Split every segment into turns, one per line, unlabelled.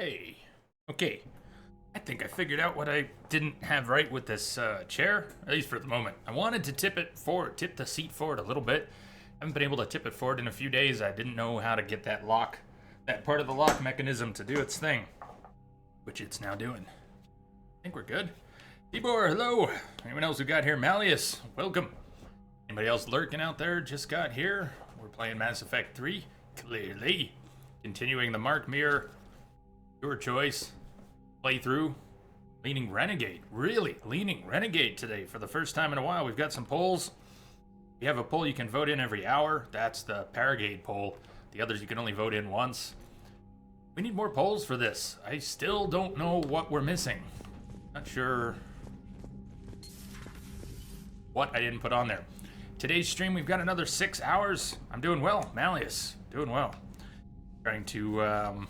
Hey, okay. I think I figured out what I didn't have right with this chair, at least for the moment. I wanted to tip the seat forward a little bit. Haven't been able to tip it forward in a few days. I didn't know how to get that part of the lock mechanism to do its thing, which it's now doing. I think we're good. Tibor, hello. Anyone else who got here? Malleus, welcome. Anybody else lurking out there just got here? We're playing Mass Effect 3, clearly. Continuing the Mark Mir, your choice, playthrough. Leaning Renegade. Really? Leaning Renegade today for the first time in a while. We've got some polls. We have a poll you can vote in every hour. That's the Paragade poll. The others you can only vote in once. We need more polls for this. I still don't know what we're missing. Not sure what I didn't put on there. Today's stream, we've got another 6 hours. I'm doing well. Malleus, doing well. Trying to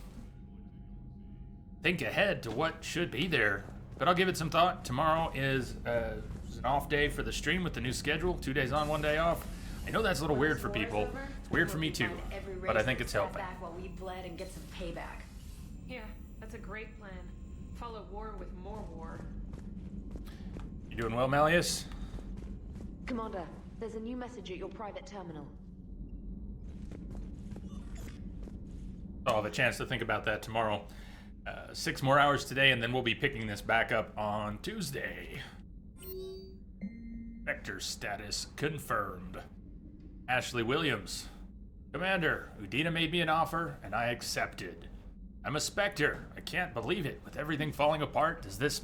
think ahead to what should be there, but I'll give it some thought. Tomorrow is an off day for the stream with the new schedule. 2 days on, 1 day off. I know that's a little weird for people. It's weird for me too, but I think it's helping.
Back while we bled and get some payback.
Yeah, that's a great plan. Follow war with more war.
You doing well, Malleus?
Commander, there's a new message at your private terminal.
I'll have a chance to think about that tomorrow. 6 more hours today, and then we'll be picking this back up on Tuesday. Vector status confirmed. Ashley Williams. Commander, Udina made me an offer, and I accepted. I'm a Spectre. I can't believe it. With everything falling apart, does this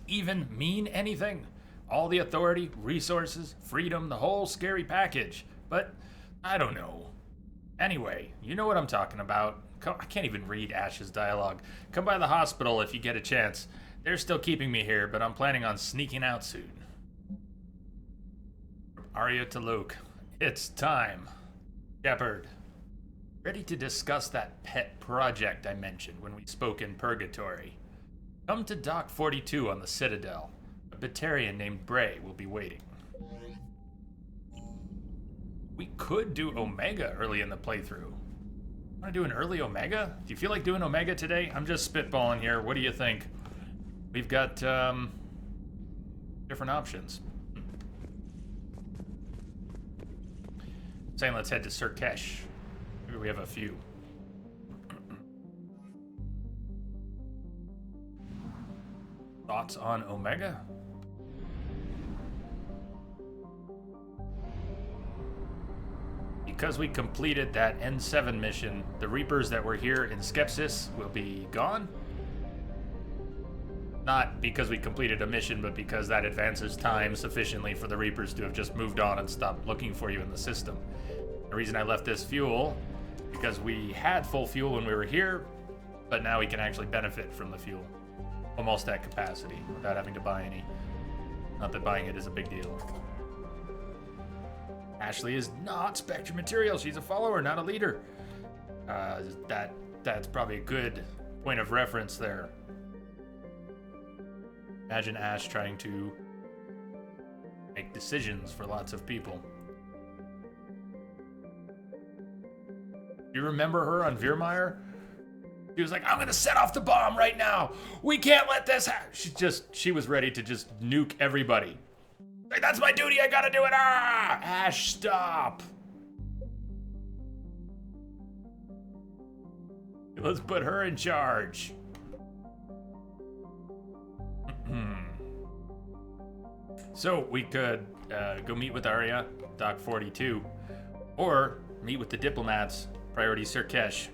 even mean anything? All the authority, resources, freedom, the whole scary package. But I don't know. Anyway, you know what I'm talking about. I can't even read Ash's dialogue. Come by the hospital if you get a chance. They're still keeping me here, but I'm planning on sneaking out soon. From Arya to Luke. It's time. Shepard. Ready to discuss that pet project I mentioned when we spoke in Purgatory. Come to Dock 42 on the Citadel. A Batarian named Bray will be waiting. We could do Omega early in the playthrough. Want to do an early Omega? Do you feel like doing Omega today? I'm just spitballing here. What do you think? We've got different options. Saying let's head to Surkesh. Maybe we have a few. Thoughts on Omega? Because we completed that N7 mission, the Reapers that were here in Skepsis will be gone. Not because we completed a mission, but because that advances time sufficiently for the Reapers to have just moved on and stopped looking for you in the system. The reason I left this fuel, because we had full fuel when we were here, but now we can actually benefit from the fuel. Almost at capacity, without having to buy any. Not that buying it is a big deal. Ashley is not Spectre material. She's a follower, not a leader. That's probably a good point of reference there. Imagine Ash trying to make decisions for lots of people. You remember her on Virmire? She was like, I'm gonna set off the bomb right now. We can't let this happen. She was ready to just nuke everybody. Like, that's my duty, I gotta do it! Ah! Ash, stop! Let's put her in charge. So, we could go meet with Arya, Dock 42, or meet with the diplomats, Priority Surkesh.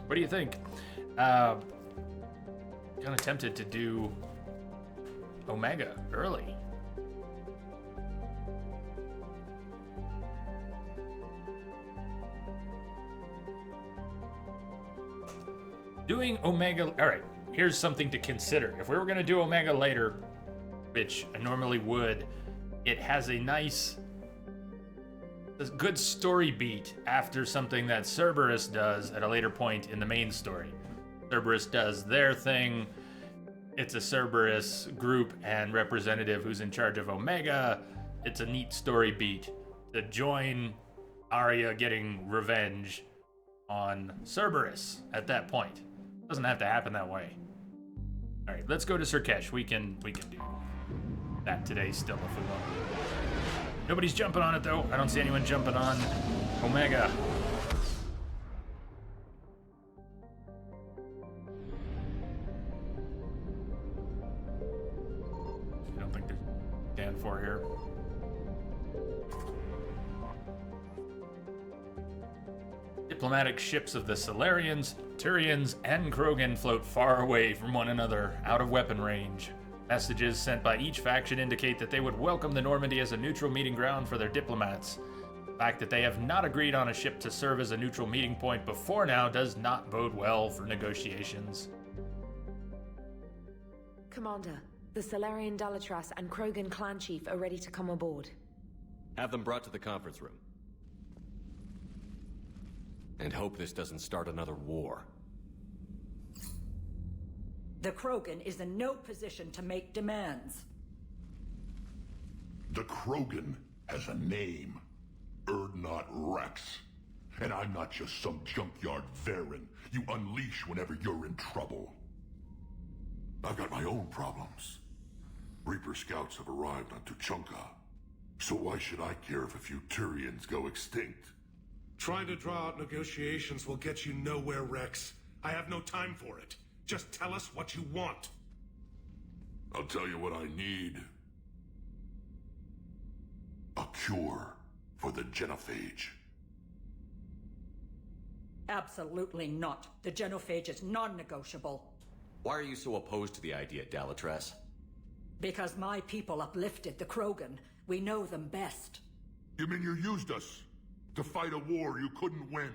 What do you think? Kind of tempted to do Omega early. Doing Omega, all right, here's something to consider. If we were going to do Omega later, which I normally would, it has a good story beat after something that Cerberus does at a later point in the main story. Cerberus does their thing. It's a Cerberus group and representative who's in charge of Omega. It's a neat story beat to join Arya getting revenge on Cerberus at that point. Doesn't have to happen that way. All right, let's go to Surkesh. We can do that today still if we want. Nobody's jumping on it though. I don't see anyone jumping on Omega. I don't think there's Dan 4 here. Diplomatic ships of the Solarians, Turians, and Krogan float far away from one another, out of weapon range. Messages sent by each faction indicate that they would welcome the Normandy as a neutral meeting ground for their diplomats. The fact that they have not agreed on a ship to serve as a neutral meeting point before now does not bode well for negotiations.
Commander, the Solarian Dalatras and Krogan clan chief are ready to come aboard.
Have them brought to the conference room. And hope this doesn't start another war.
The Krogan is in no position to make demands.
The Krogan has a name. Urdnot Rex. And I'm not just some junkyard Varen you unleash whenever you're in trouble. I've got my own problems. Reaper scouts have arrived on Tuchanka. So why should I care if a few Turians go extinct?
Trying to draw out negotiations will get you nowhere, Rex. I have no time for it. Just tell us what you want.
I'll tell you what I need. A cure for the genophage.
Absolutely not. The genophage is non-negotiable.
Why are you so opposed to the idea, Dalatras?
Because my people uplifted the Krogan. We know them best.
You mean you used us to fight a war you couldn't win?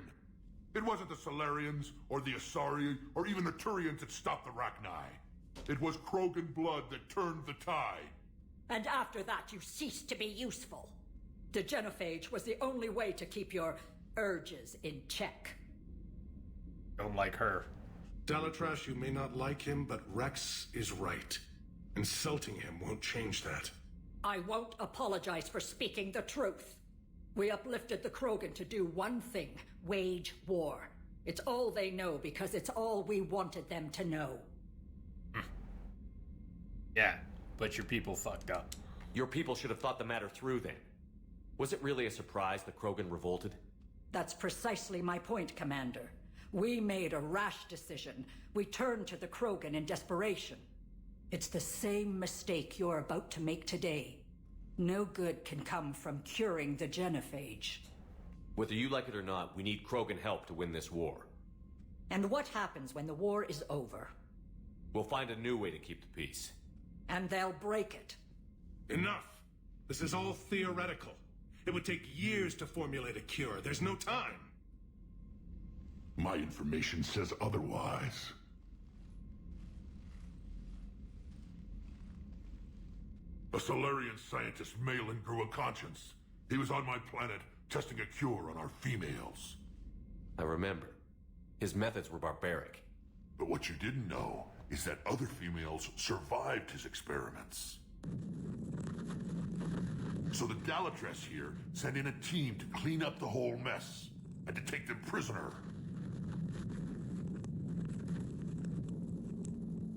It wasn't the Solarians, or the Asari, or even the Turians that stopped the Rachni. It was Krogan blood that turned the tide.
And after that, you ceased to be useful. The genophage was the only way to keep your urges in check.
Don't like her.
Dalatras, you may not like him, but Rex is right. Insulting him won't change that.
I won't apologize for speaking the truth. We uplifted the Krogan to do one thing, wage war. It's all they know because it's all we wanted them to know.
Yeah, but your people fucked up.
Your people should have thought the matter through then. Was it really a surprise the Krogan revolted?
That's precisely my point, Commander. We made a rash decision. We turned to the Krogan in desperation. It's the same mistake you're about to make today. No good can come from curing the genophage.
Whether you like it or not, we need Krogan help to win this war.
And what happens when the war is over?
We'll find a new way to keep the peace.
And they'll break it.
Enough! This is all theoretical. It would take years to formulate a cure. There's no time.
My information says otherwise. A Solarian scientist, Malin, grew a conscience. He was on my planet, testing a cure on our females.
I remember. His methods were barbaric.
But what you didn't know is that other females survived his experiments. So the Dalatras here sent in a team to clean up the whole mess, and to take them prisoner.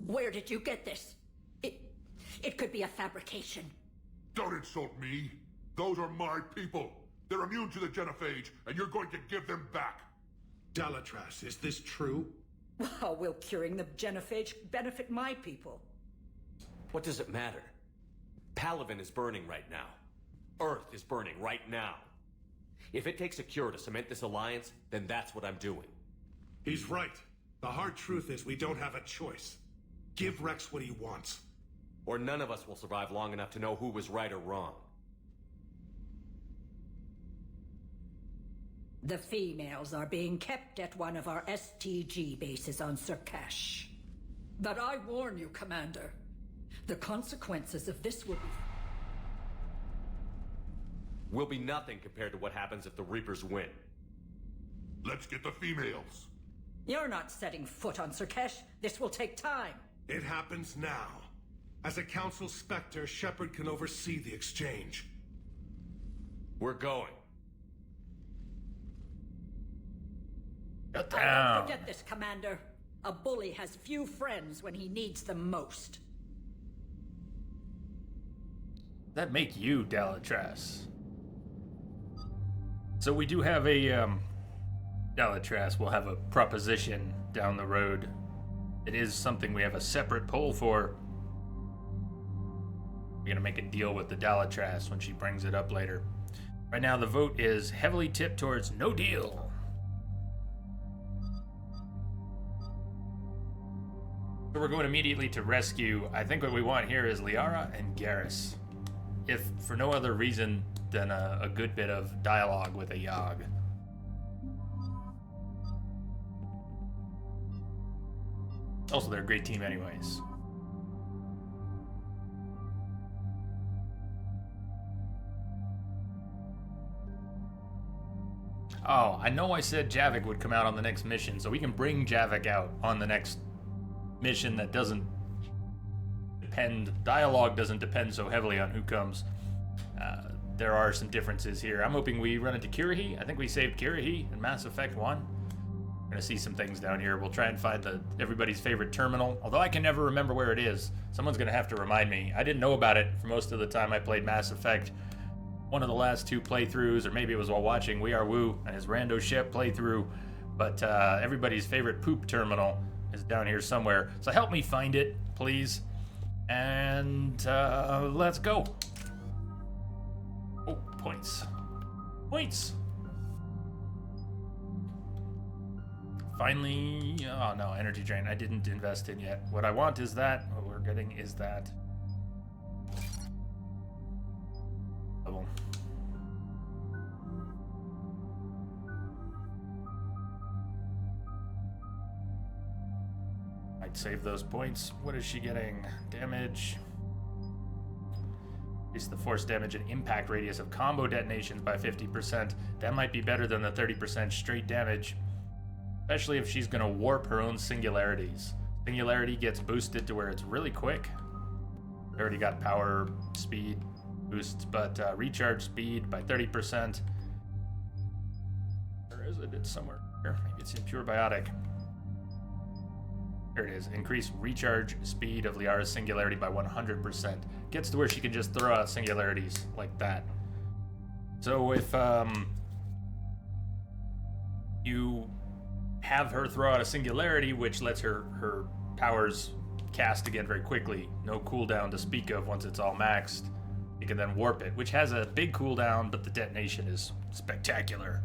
Where did you get this? It could be a fabrication.
Don't insult me. Those are my people. They're immune to the genophage, and you're going to give them back.
Dalatras, is this true?
How will curing the genophage benefit my people?
What does it matter? Palaven is burning right now. Earth is burning right now. If it takes a cure to cement this alliance, then that's what I'm doing.
He's right. The hard truth is we don't have a choice. Give Rex what he wants.
Or none of us will survive long enough to know who was right or wrong.
The females are being kept at one of our STG bases on Surkesh. But I warn you, Commander, the consequences of this
will be nothing compared to what happens if the Reapers win.
Let's get the females.
You're not setting foot on Surkesh. This will take time.
It happens now. As a Council Spectre, Shepard can oversee the exchange.
We're going.
Shut
I
down.
don't forget this, Commander. A bully has few friends when he needs them most.
That make you Dalatras. So we do have a Dalatras will have a proposition down the road. It is something we have a separate poll for. We're gonna make a deal with the Dalatras when she brings it up later. Right now the vote is heavily tipped towards no deal. So we're going immediately to rescue. I think what we want here is Liara and Garrus. If for no other reason than a good bit of dialogue with a Yogg. Also, they're a great team anyways. Oh, I know I said Javik would come out on the next mission, so we can bring Javik out on the next mission that doesn't depend, dialogue doesn't depend so heavily on who comes. There are some differences here. I'm hoping we run into Kirrahe. I think we saved Kirrahe in Mass Effect 1. We're gonna see some things down here. We'll try and find everybody's favorite terminal, although I can never remember where it is. Someone's gonna have to remind me. I didn't know about it for most of the time I played Mass Effect. One of the last 2 playthroughs, or maybe it was while watching We Are Woo and his Rando Shep playthrough, but everybody's favorite poop terminal is down here somewhere. So help me find it, please. And let's go. Oh, points. Points! Finally, oh no, energy drain I didn't invest in yet. What I want is that, what we're getting is that. Double. I'd save those points. What is she getting? Damage. Increase the force damage and impact radius of combo detonations by 50%. That might be better than the 30% straight damage. Especially if she's gonna warp her own singularities. Singularity gets boosted to where it's really quick. We already got power, speed boosts, but recharge speed by 30%. Where is it? It's somewhere here. Maybe it's in Pure Biotic. Here it is. Increase recharge speed of Liara's singularity by 100%. Gets to where she can just throw out singularities like that. So if you have her throw out a singularity, which lets her powers cast again very quickly, no cooldown to speak of once it's all maxed, you can then warp it, which has a big cooldown, but the detonation is spectacular.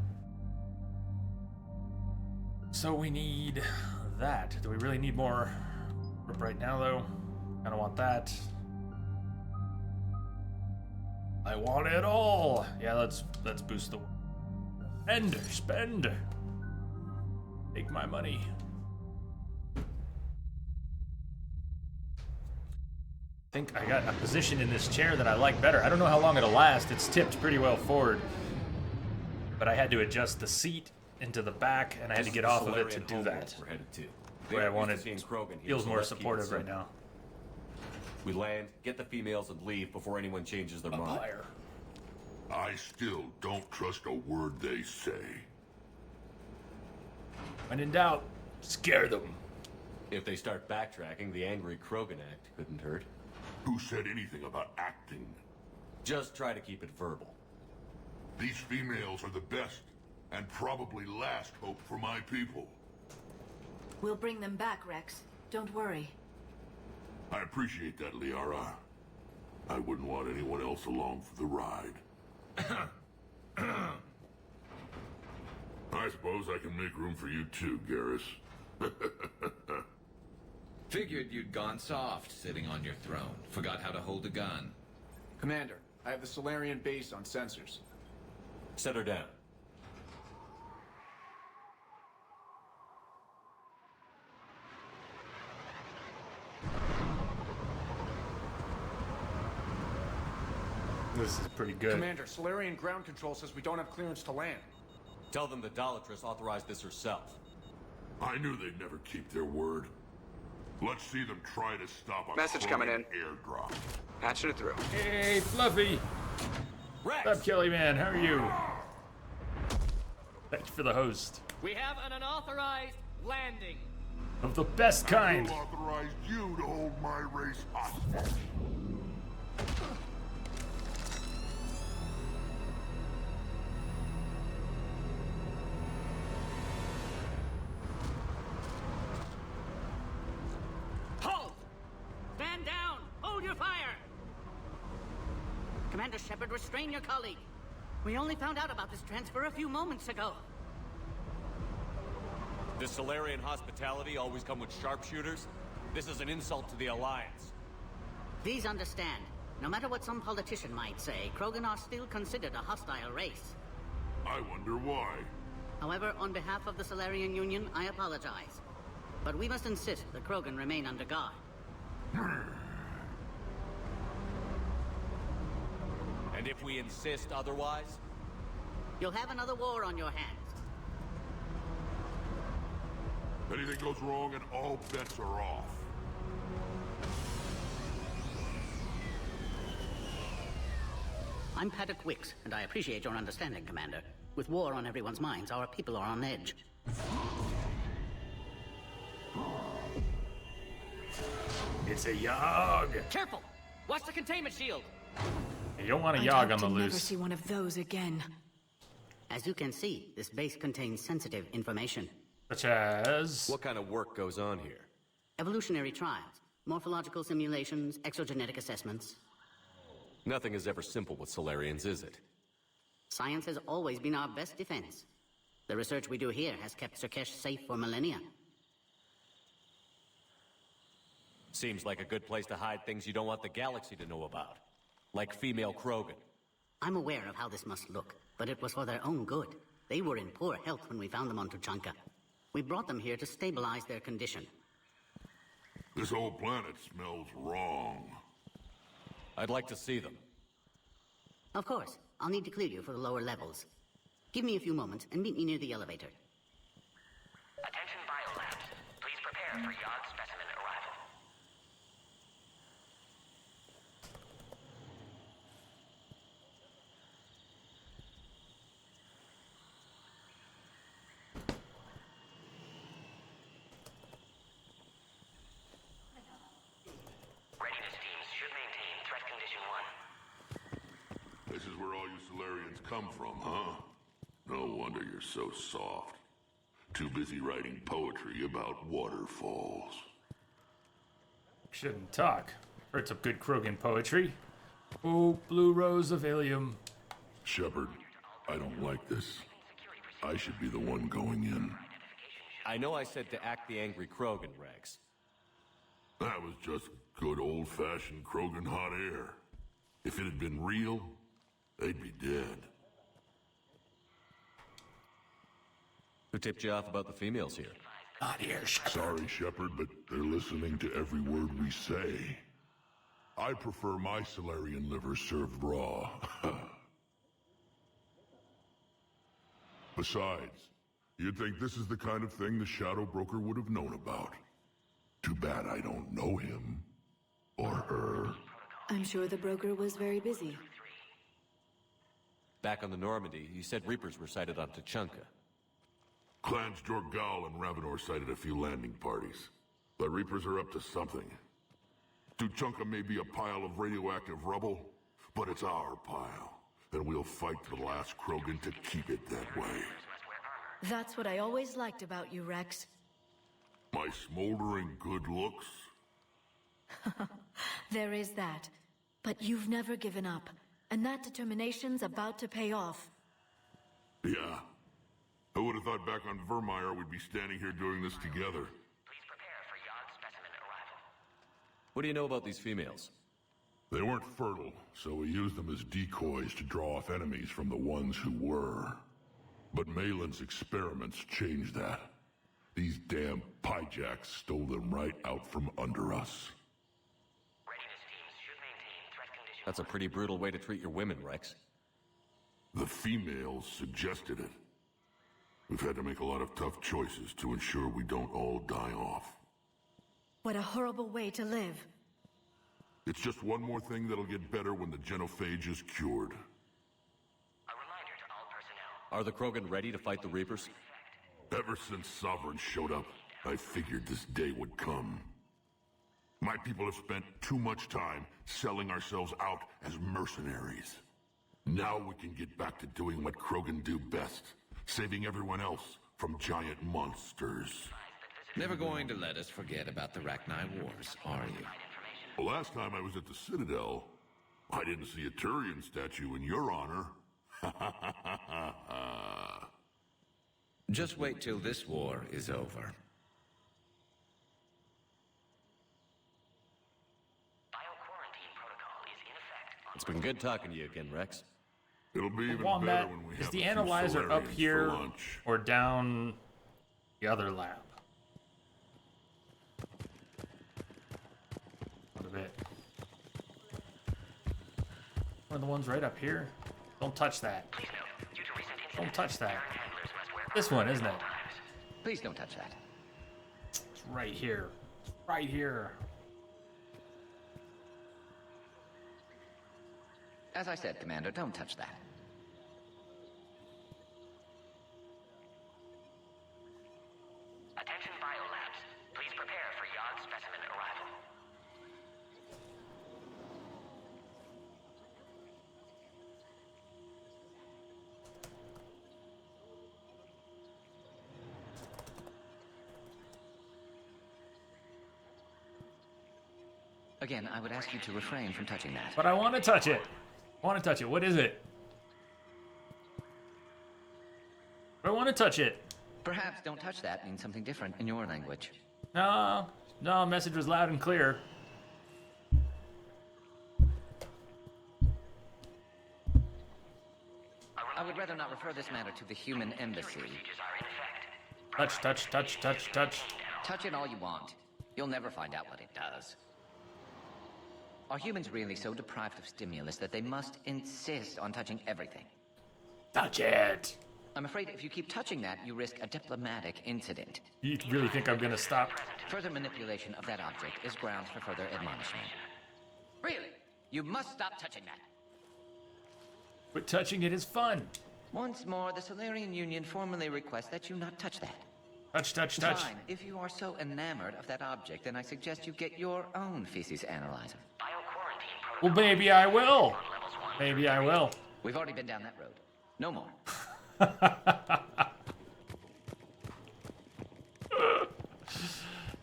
So we need that. Do we really need more right now, though? I don't want that. I want it all. Yeah, let's boost the spend. Take my money. I think I got a position in this chair that I like better. I don't know how long it'll last. It's tipped pretty well forward, but I had to adjust the seat into the back, and I had to get off of it to do that.
We're headed to.
Where I wanted
Krogan here,
feels
so
more
let's keep it
supportive right
simple.
now.
We land, get the females, and leave before anyone changes their mind.
Fire.
I still don't trust a word they say.
When in doubt, scare them.
If they start backtracking, the angry Krogan act couldn't hurt.
Who said anything about acting?
Just try to keep it verbal.
These females are the best and probably last hope for my people.
We'll bring them back, Rex. Don't worry.
I appreciate that, Liara. I wouldn't want anyone else along for the ride. I suppose I can make room for you too, Garrus.
Figured you'd gone soft sitting on your throne. Forgot how to hold a gun.
Commander, I have the Solarian base on sensors.
Set her down.
This is pretty good.
Commander, Solarian ground control says we don't have clearance to land.
Tell them the Dalatras authorized this herself.
I knew they'd never keep their word. Let's see them try to stop a
Message coming in.
airdrop.
Patching it through.
Hey, Fluffy.
Rex!
What's up, Kelly Man? How are you? Thank you for the host.
We have an unauthorized landing.
Of the best kind.
Who authorized you to hold my race hostage?
Halt! Stand down! Hold your fire! Commander Shepard, restrain your colleague. We only found out about this transfer a few moments ago.
Does Solarian hospitality always come with sharpshooters? This is an insult to the Alliance.
Please understand, no matter what some politician might say, Krogan are still considered a hostile race.
I wonder why.
However, on behalf of the Solarian Union, I apologize. But we must insist the Krogan remain under guard.
And if we insist otherwise?
You'll have another war on your hands.
Anything goes wrong and all bets are off.
I'm Paddock Wicks, and I appreciate your understanding, Commander. With war on everyone's minds, our people are on edge.
It's a Yogg.
Careful! Watch the containment shield!
You don't want a Yogg on the
never
loose.
see one of those again.
As you can see, this base contains sensitive information.
Such as...
What kind of work goes on here?
Evolutionary trials, morphological simulations, exogenetic assessments.
Nothing is ever simple with Solarians, is it?
Science has always been our best defense. The research we do here has kept Surkesh safe for millennia.
Seems like a good place to hide things you don't want the galaxy to know about. Like female Krogan.
I'm aware of how this must look, but it was for their own good. They were in poor health when we found them on Tuchanka. We brought them here to stabilize their condition.
This whole planet smells wrong.
I'd like to see them.
Of course. I'll need to clear you for the lower levels. Give me a few moments and meet me near the elevator.
Attention biolabs. Please prepare for Yogg specimen arrival. Readiness teams should maintain threat condition 1.
This is where all you Solarians come from, huh? No wonder you're so soft. Too busy writing poetry about waterfalls.
Shouldn't talk. Heard some good Krogan poetry. Oh, blue rose of Ilium.
Shepard, I don't like this. I should be the one going in.
I know I said to act the angry Krogan, Rex.
That was just good old-fashioned Krogan hot air. If it had been real, they'd be dead.
Who tipped you off about the females here?
Not here, Shepard.
Sorry, Shepard, but they're listening to every word we say. I prefer my Solarian liver served raw. Besides, you'd think this is the kind of thing the Shadow Broker would have known about. Too bad I don't know him. Or her.
I'm sure the broker was very busy.
Back on the Normandy, you said Reapers were sighted on Tuchanka.
Clans Jorgal and Ravenor sighted a few landing parties. The Reapers are up to something. Tuchanka may be a pile of radioactive rubble, but it's our pile. And we'll fight to the last Krogan to keep it that way.
That's what I always liked about you, Rex.
My smoldering good looks?
There is that. But you've never given up. And that determination's about to pay off.
Yeah. I would have thought back on Vermeer we'd be standing here doing this together.
Please prepare for Yogg specimen arrival.
What do you know about these females?
They weren't fertile, so we used them as decoys to draw off enemies from the ones who were. But Malin's experiments changed that. These damn Pyjaks stole them right out from under us.
Readiness teams should maintain threat condition.
That's a pretty brutal way to treat your women, Rex.
The females suggested it. We've had to make a lot of tough choices to ensure we don't all die off.
What a horrible way to live.
It's just one more thing that'll get better when the genophage is cured.
A reminder to all personnel.
Are the Krogan ready to fight the Reapers?
Ever since Sovereign showed up, I figured this day would come. My people have spent too much time selling ourselves out as mercenaries. Now we can get back to doing what Krogan do best, saving everyone else from giant monsters.
Never going to let us forget about the Rachni Wars, are you?
The last time I was at the Citadel, I didn't see a Turian statue in your honor.
Just wait till this war is over.
It's been good talking to you again, Rex.
It'll be even
Wombat,
better when we
is
have
the
a few
analyzer up
Solarians
here
for lunch.
or down the other lab? What a bit. One of the ones right up here? Don't touch that. Don't touch that. This one, isn't it?
Please don't touch that.
It's right here. Right here.
As I said, Commander, don't touch that. Attention biolabs. Please prepare for Yod specimen arrival. Again, I would ask you to refrain from touching that.
But I want to touch it. I want to touch it. What is it? I want to touch it.
Perhaps don't touch that means something different in your language.
No, message was loud and clear.
I would rather not refer this matter to the human embassy.
Touch, touch, touch, touch, touch.
Touch it all you want. You'll never find out what it does. Are humans really so deprived of stimulus that they must insist on touching everything?
Touch it!
I'm afraid if you keep touching that, you risk a diplomatic incident.
You really think I'm gonna stop?
Further manipulation of that object is grounds for further admonishment. Really? You must stop touching that.
But touching it is fun.
Once more, the Solarian Union formally requests that you not touch that.
Touch, touch, touch.
Fine. If you are so enamored of that object, then I suggest you get your own feces analyzer.
Well, maybe I will. Maybe I will.
We've already been down that road. No more.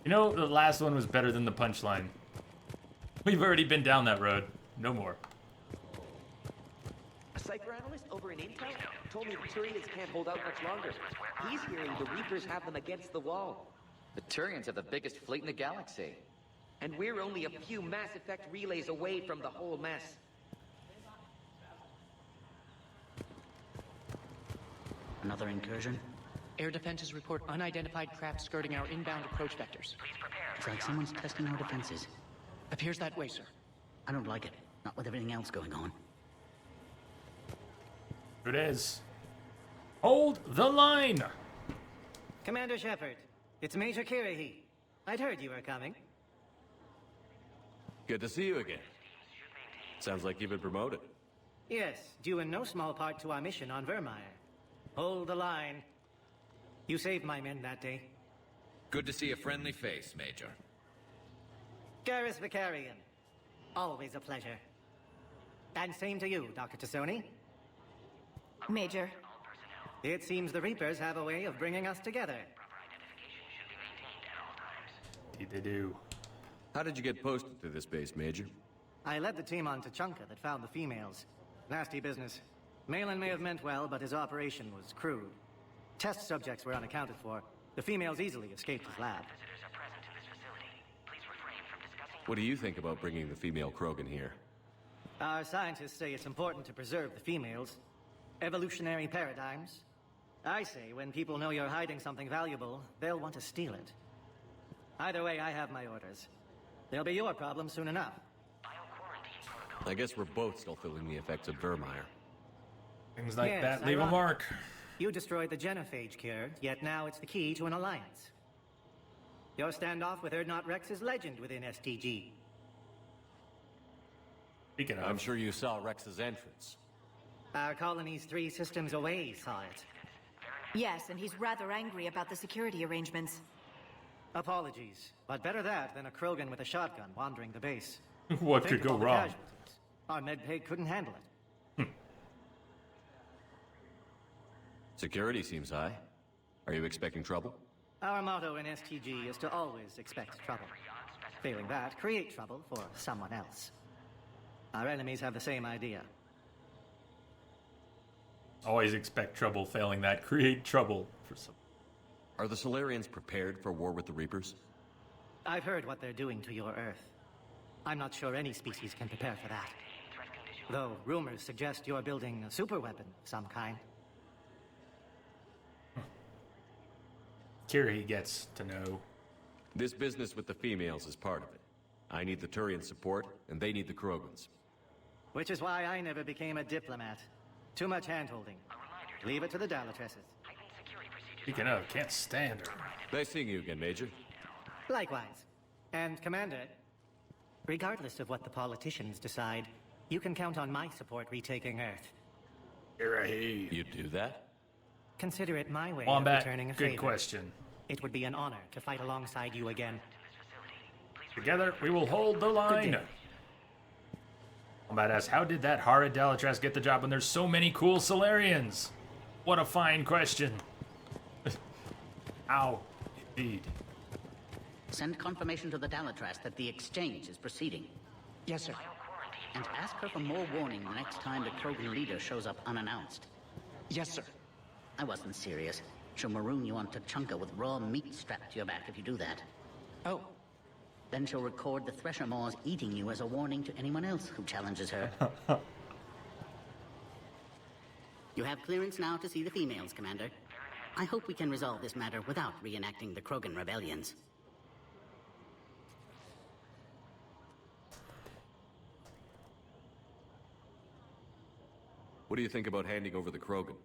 You know, the last one was better than the punchline. We've already been down that road. No more.
A psychoanalyst over in Intel told me the Turians can't hold out much longer. He's hearing the Reapers have them against the wall.
The Turians have the biggest fleet in the galaxy.
And we're only a few Mass Effect relays away from the whole mess.
Another incursion?
Air defenses report unidentified craft skirting our inbound approach vectors.
It's like someone's testing our defenses.
Appears that way, sir.
I don't like it. Not with everything else going on.
It is. Hold the line!
Commander Shepard, it's Major Kirahi. I'd heard you were coming.
Good to see you again. Sounds like you've been promoted.
Yes, due in no small part to our mission on Vermeer. Hold the line. You saved my men that day.
Good to see a friendly face, Major.
Garrus Vicarian. Always a pleasure. And same to you, Dr. Tassoni.
Major.
It seems the Reapers have a way of bringing us together.
Indeed they do.
How did you get posted to this base, Major?
I led the team on Tuchanka that found the females. Nasty business. Malin may have meant well, but his operation was crude. Test subjects were unaccounted for. The females easily escaped his lab.
What do you think about bringing the female Krogan here?
Our scientists say it's important to preserve the females. Evolutionary paradigms. I say when people know you're hiding something valuable, they'll want to steal it. Either way, I have my orders. They'll be your problem soon enough.
I guess we're both still feeling the effects of Vermeer.
Things like
Yes,
that leave a
ironic.
mark.
You destroyed the genophage cure, yet now it's the key to an alliance. Your standoff with Urdnot Rex is legend within STG.
Speaking of,
I'm sure you saw Rex's entrance.
Our colony's 3 systems away saw it.
Yes, and he's rather angry about the security arrangements.
Apologies, but better that than a Krogan with a shotgun wandering the base.
What
Think
could
of
go
all the
wrong?
casualties. Our medbay couldn't handle it.
Security seems high. Are you expecting trouble?
Our motto in STG is to always expect trouble. Failing that, create trouble for someone else. Our enemies have the same idea.
Always expect trouble. Failing that, create trouble for some.
Are the Solarians prepared for war with the Reapers?
I've heard what they're doing to your Earth. I'm not sure any species can prepare for that. Though rumors suggest you're building a superweapon of some kind.
Kiri gets to know.
This business with the females is part of it. I need the Turian support, and they need the Krogans.
Which is why I never became a diplomat. Too much hand-holding. Leave it to the Dalatresses.
Speaking of, can't stand her.
Nice seeing you again, Major.
Likewise. And, Commander, regardless of what the politicians decide, you can count on my support retaking Earth.
Kiri.
You do that?
Consider it my way
Wombat,
of returning a favor.
good question.
It would be an honor to fight alongside you again.
Together, we will hold the line. Wombat asks, how did that horrid Dalatrass get the job when there's so many cool Solarians? What a fine question. How, indeed.
Send confirmation to the Dalatras that the exchange is proceeding.
Yes, sir.
And ask her for more warning the next time the Krogan leader shows up unannounced.
Yes, sir.
I wasn't serious. She'll maroon you on Tuchanka with raw meat strapped to your back if you do that.
Oh.
Then she'll record the Thresher Maws eating you as a warning to anyone else who challenges her. You have clearance now to see the females, Commander. I hope we can resolve this matter without reenacting the Krogan rebellions.
What do you think about handing over the Krogan?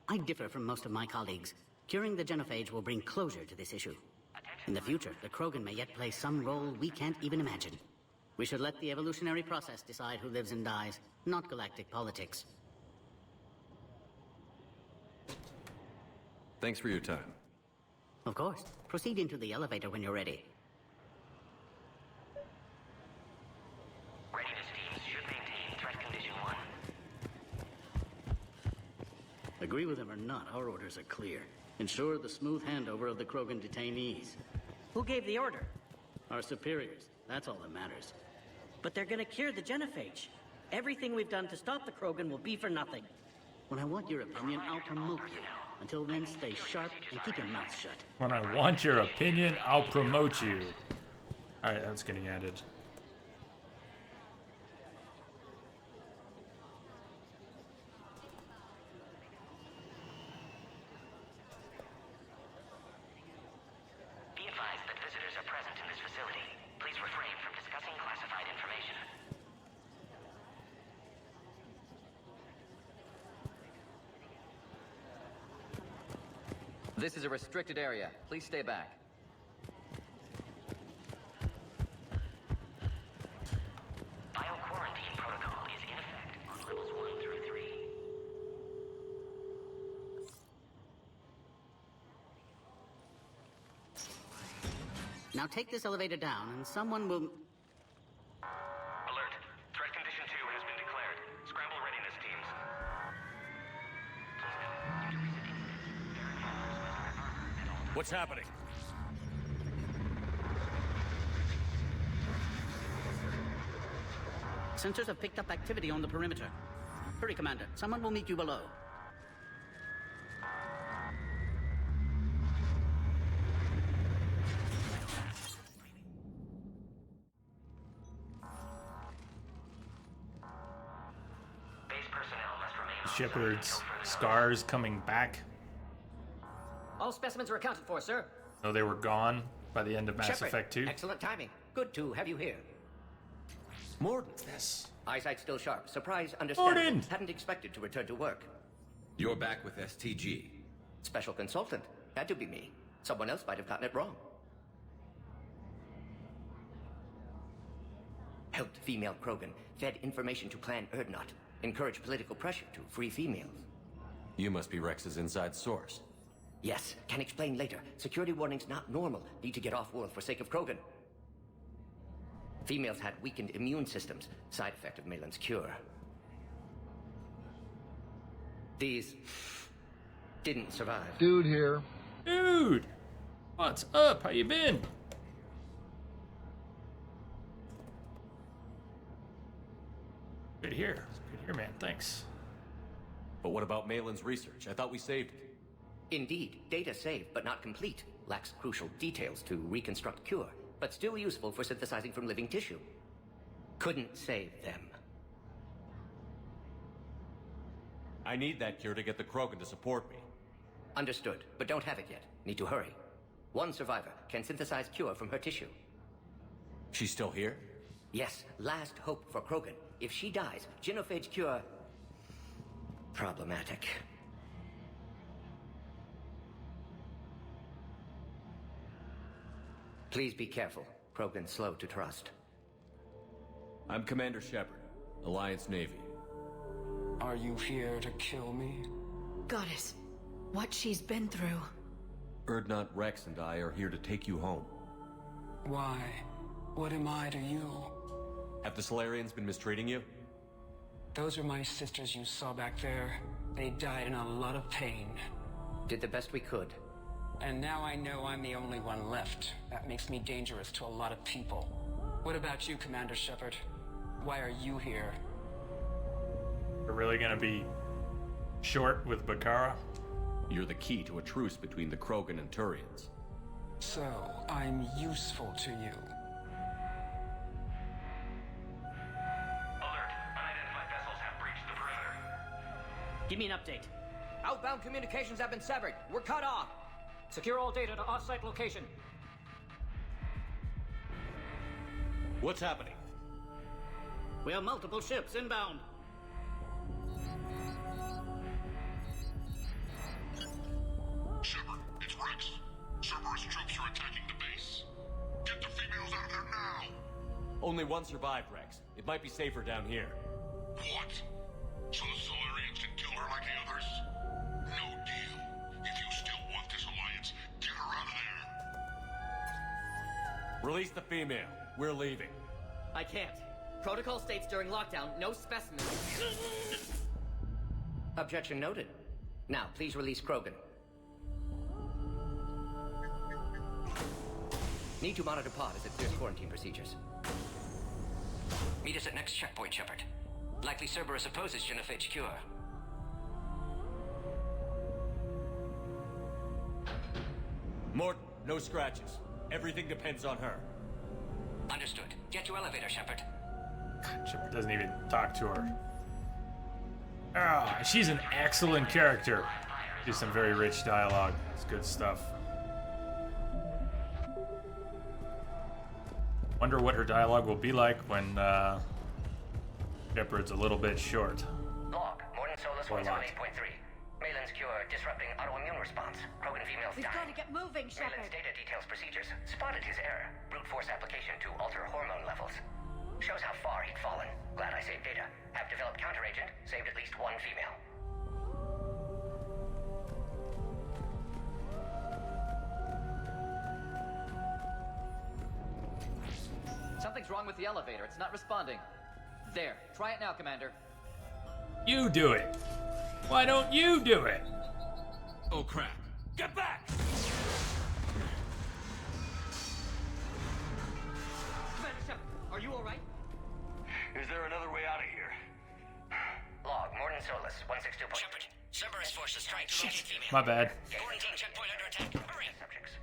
I differ from most of my colleagues. Curing the genophage will bring closure to this issue. In the future, the Krogan may yet play some role we can't even imagine. We should let the evolutionary process decide who lives and dies, not galactic politics.
Thanks for your time.
Of course. Proceed into the elevator when you're ready.
Readiness teams should maintain threat condition 1.
Agree with him or not, our orders are clear. Ensure the smooth handover of the Krogan detainees.
Who gave the order?
Our superiors. That's all that matters.
But they're gonna cure the genophage. Everything we've done to stop the Krogan will be for nothing.
When I want your opinion, I'll promote you. Until then, stay sharp and keep your mouth shut.
When I want your opinion, I'll promote you. Alright, that's getting added.
Be advised that visitors are present in this facility. Please refrain from discussing classified information.
This is a restricted area. Please stay back.
Bio-quarantine protocol is in effect on levels 1 through 3.
Now take this elevator down and someone will...
Alert. Threat condition 2 has been declared. Scramble readiness teams.
What's happening?
Sensors have picked up activity on the perimeter. Hurry, Commander. Someone will meet you below.
Base personnel must remain on
Shepard's scars coming back.
All specimens are accounted for, sir.
Oh, they were gone by the end of Mass
Shepard,
Effect 2.
Excellent timing. Good to have you here. Morden.
Yes.
Eyesight still sharp. Surprise, understandable.
Morden!
Hadn't expected to return to work.
You're back with STG.
Special consultant. Had to be me. Someone else might have gotten it wrong. helped female Krogan, fed information to Plan Urdnot, encouraged political pressure to free females.
You must be Rex's inside source.
Yes, can explain later. Security warnings not normal. Need to get off-world for sake of Krogan. Females had weakened immune systems, side effect of Malin's cure. These didn't survive.
Dude here.
Dude! What's up? How you been? Good here. Good here, man. Thanks.
But what about Malin's research? I thought we saved it.
Indeed, data saved, but not complete. Lacks crucial details to reconstruct cure, but still useful for synthesizing from living tissue. Couldn't save them.
I need that cure to get the Krogan to support me.
Understood, but don't have it yet. Need to hurry. One survivor can synthesize cure from her tissue.
She's still here?
Yes, last hope for Krogan. If she dies, genophage cure... problematic. Please be careful. Krogan's slow to trust.
I'm Commander Shepard, Alliance Navy.
Are you here to kill me?
Goddess, what she's been through.
Urdnot, Rex, and I are here to take you home.
Why? What am I to you?
Have the Solarians been mistreating you?
Those are my sisters you saw back there. They died in a lot of pain.
Did the best we could.
And now I know I'm the only one left. That makes me dangerous to a lot of people. What about you, Commander Shepard? Why are you here?
We're really gonna be short with Bakara?
You're the key to a truce between the Krogan and Turians.
So, I'm useful to you.
Alert! Unidentified vessels have breached the perimeter.
Give me an update.
Outbound communications have been severed. We're cut off.
Secure all data to off-site location.
What's happening?
We have multiple ships inbound.
Shepard, it's Rex. Cerberus troops are attacking the base. Get the females out of there now!
Only one survived, Rex. It might be safer down here.
What? So the Solarians can kill her like the others? No deal. If you still want this alliance, get her out of there!
Release the female. We're leaving.
I can't. Protocol states during lockdown, no specimens.
Objection noted. Now, please release Krogan. Need to monitor pod as it clears quarantine procedures. Meet us at next checkpoint, Shepard. Likely Cerberus opposes genophage cure.
Morton, no scratches. Everything depends on her.
Understood. Get to elevator, Shepard.
Shepard doesn't even talk to her. Ah, she's an excellent character. She's some very rich dialogue. It's good stuff. Wonder what her dialogue will be like when Shepard's a little bit short.
Log, Morton Solus 178.3. Malin's cure disrupting autoimmune response. Krogan females
We've
dying.
got to get moving, Shepard.
Malin's data details procedures. Spotted his error. Brute force application to alter hormone levels. Shows how far he'd fallen. Glad I saved data. Have developed counteragent. Saved at least one female.
Something's wrong with the elevator. It's not responding. There. Try it now, Commander.
You do it. Why don't you do it?
Oh crap. Get back!
Commander Shepard, are you alright?
Is there another way out of here?
Log, Morton Solus 162.
Shepard, Cerberus forces trying to locate female.
My bad.
Quarantine checkpoint under attack. Hurry!
Subjects.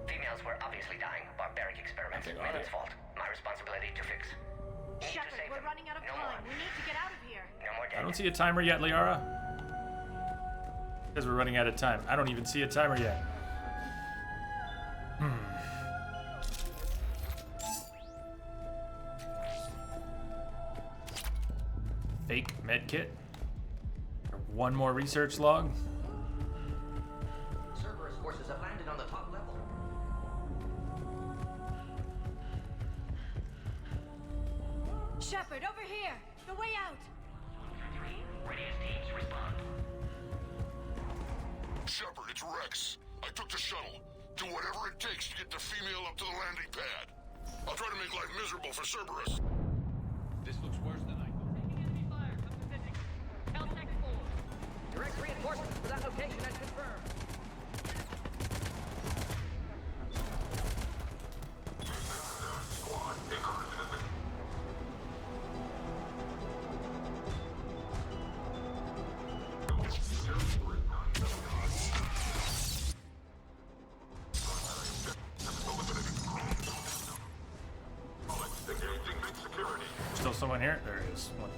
Females were obviously dying. Barbaric experiments. Malin's fault. My responsibility to fix.
Shepard, we're running out of time. We need to get out of here.
No more dead.
I don't see a timer yet, Liara. Because we're running out of time. I don't even see a timer yet. Fake medkit. One more research log.
Cerberus forces have landed on the top level.
Shepard, over here! The way out!
Readiest teams respond.
Shepard, it's Rex. I took the shuttle. Do whatever it takes to get the female up to the landing pad. I'll try to make life miserable for Cerberus.
This looks worse than I thought.
Enemy fire. Come specific. Caltech 4.
Direct reinforcements for that location has confirmed.
Still someone here? There is one.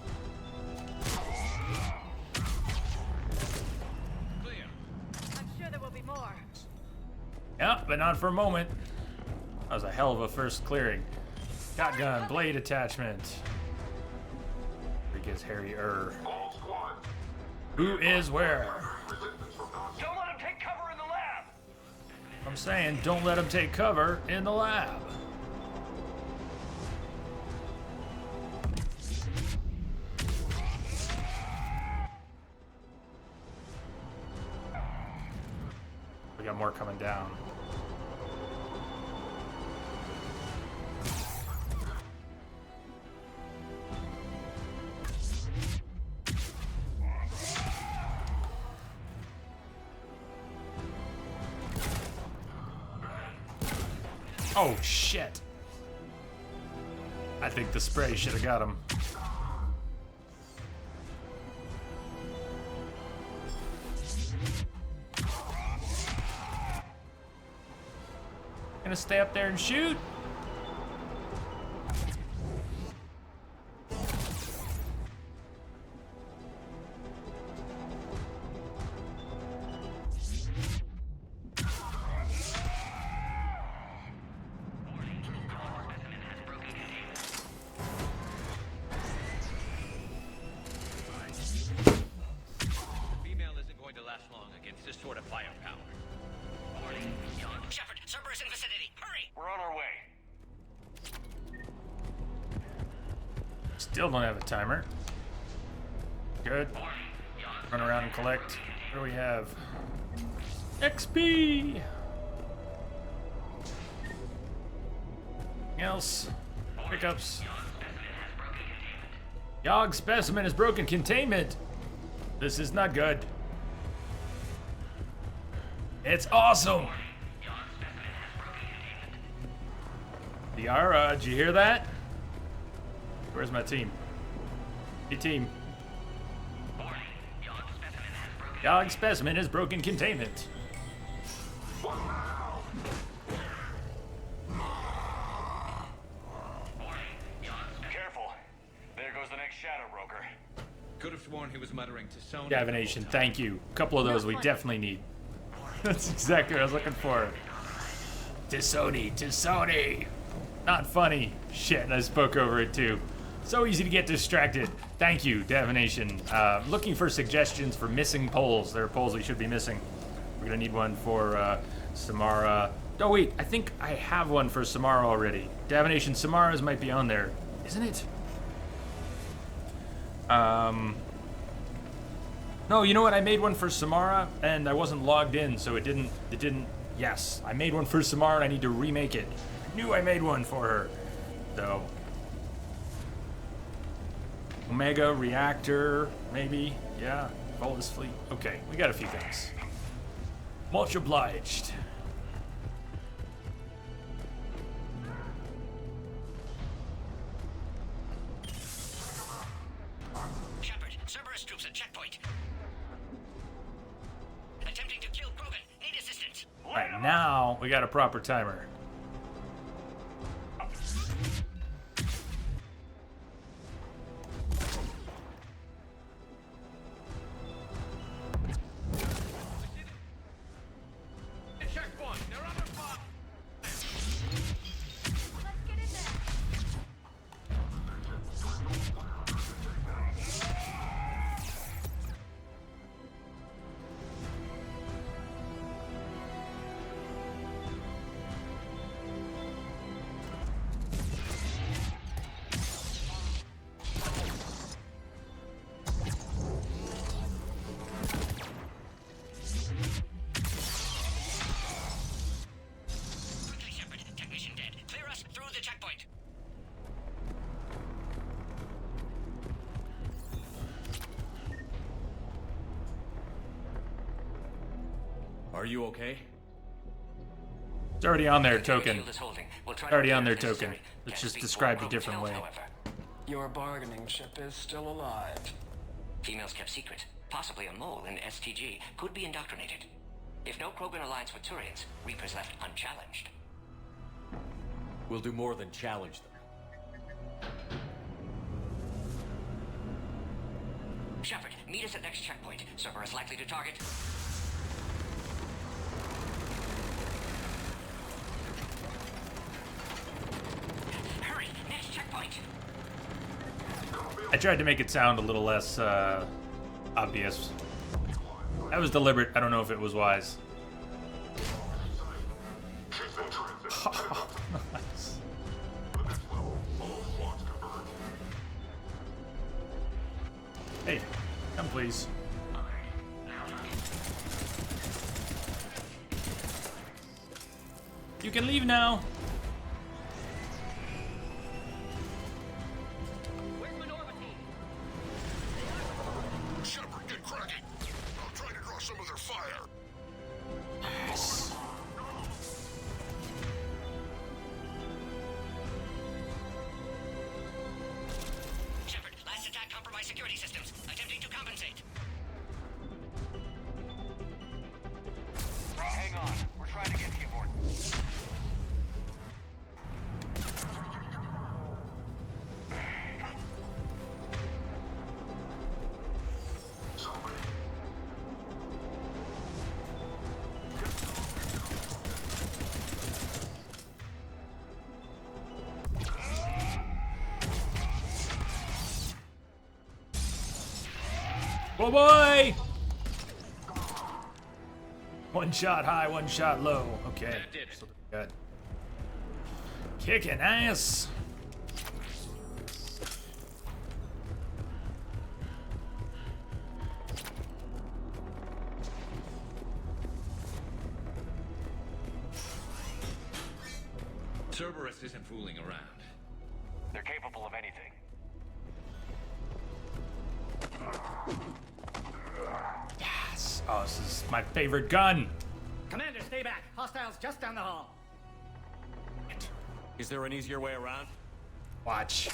I'm sure there will be more.
Yeah, but not for a moment. That was a hell of a first clearing. Shotgun, blade attachment. Because Harry Who is where?
Don't let him take cover in the lab!
I'm saying, don't let him take cover in the lab. We got more coming down. Oh, shit. I think the spray should have got him. Gonna stay up there and shoot? Still don't have a timer. Good. Run around and collect. What do we have? XP! Anything else? Pickups. Yogg specimen has broken containment. This is not good. It's awesome! Yara, did you hear that? Where's my team? Hey, team. Yogg specimen has broken containment.
Careful. There goes the next shadow broker.
Could have sworn he was muttering to Sony.
Divination, thank you. A couple of those we definitely need. That's exactly what I was looking for. To Sony, to Sony. Not funny. Shit, I spoke over it too. So easy to get distracted. Thank you, Divination. Looking for suggestions for missing polls. There are polls we should be missing. We're gonna need one for Samara. Oh wait, I think I have one for Samara already. Divination, Samara's might be on there, isn't it? No, you know what? I made one for Samara and I wasn't logged in, so it didn't. Yes, I made one for Samara and I need to remake it. I knew I made one for her, though. Omega reactor, maybe. Yeah, Volus fleet. Okay, we got a few things. Much obliged.
Shepard, Cerberus troops at checkpoint. Attempting to kill Krogan. Need assistance.
Right now, we got a proper timer.
Are you okay?
It's already on there,
The
token.
shield is holding. We'll try
Already
to
on there,
repair if
token.
necessary.
It's
Can't
just
speak
described
for
a different
Krogan's
way.
health, however.
Your bargaining chip is still alive.
Females kept secret. Possibly a mole in STG. Could be indoctrinated. If no Krogan alliance with Turians, Reapers left unchallenged.
We'll do more than challenge them.
Shepard, meet us at next checkpoint. Cerberus likely to target. Hurry, next checkpoint.
I tried to make it sound a little less obvious. That was deliberate. I don't know if it was wise. Nice. Hey, come please. You can leave now.
Shepard, get cracking. I'll try to draw some of their fire.
Yes.
Shepard, last attack compromised security systems. Attempting to compensate. Hang on. We're trying to get to you, Morton.
Oh boy! One shot high, one shot low. Okay. So good. Kicking ass.
Cerberus isn't fooling around.
They're capable of anything.
Yes. Oh, this is my favorite gun.
Commander, stay back. Hostiles just down the hall.
Is there an easier way around?
Watch.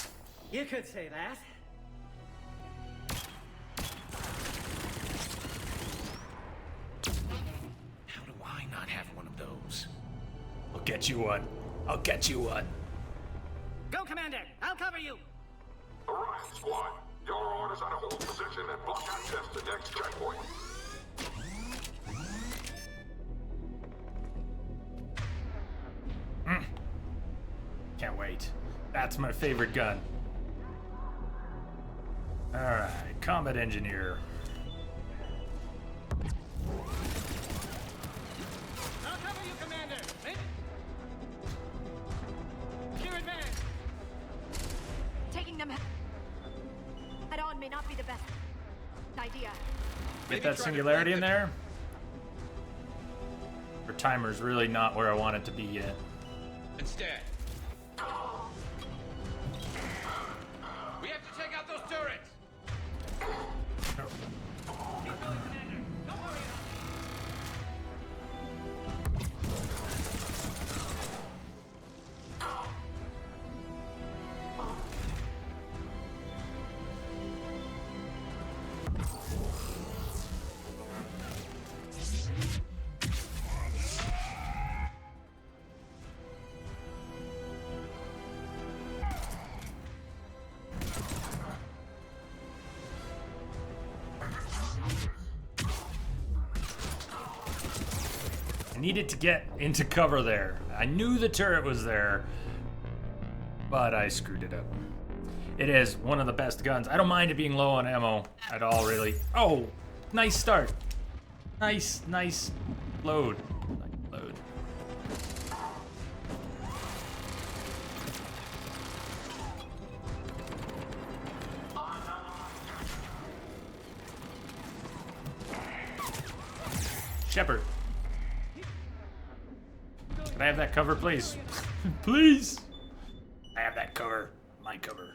You could say that.
How do I not have one of those?
I'll get you one. I'll get you one.
Go, Commander. I'll cover you.
Orion Squad, your orders are to hold position and block access to next checkpoint.
Can't wait. That's my favorite gun. Alright, combat engineer.
I'll cover you, Commander. Clear advance.
Taking them head on may not be the best idea.
Get that singularity in there. Our timer's really not where I want it to be yet.
Instead, we have to take out those turrets.
Needed to get into cover there. I knew the turret was there, but I screwed it up. It is one of the best guns. I don't mind it being low on ammo at all, really. Oh, nice start. Nice load. Load. Shepard. Can I have that cover, please? Please! I have that cover. My cover.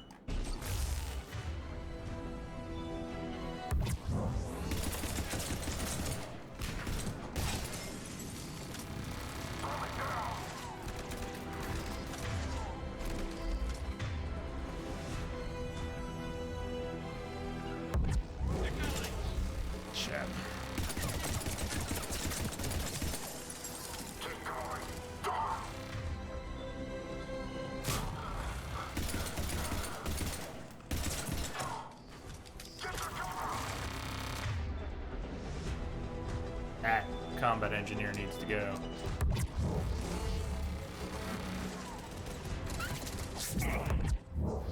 combat engineer needs to go. Still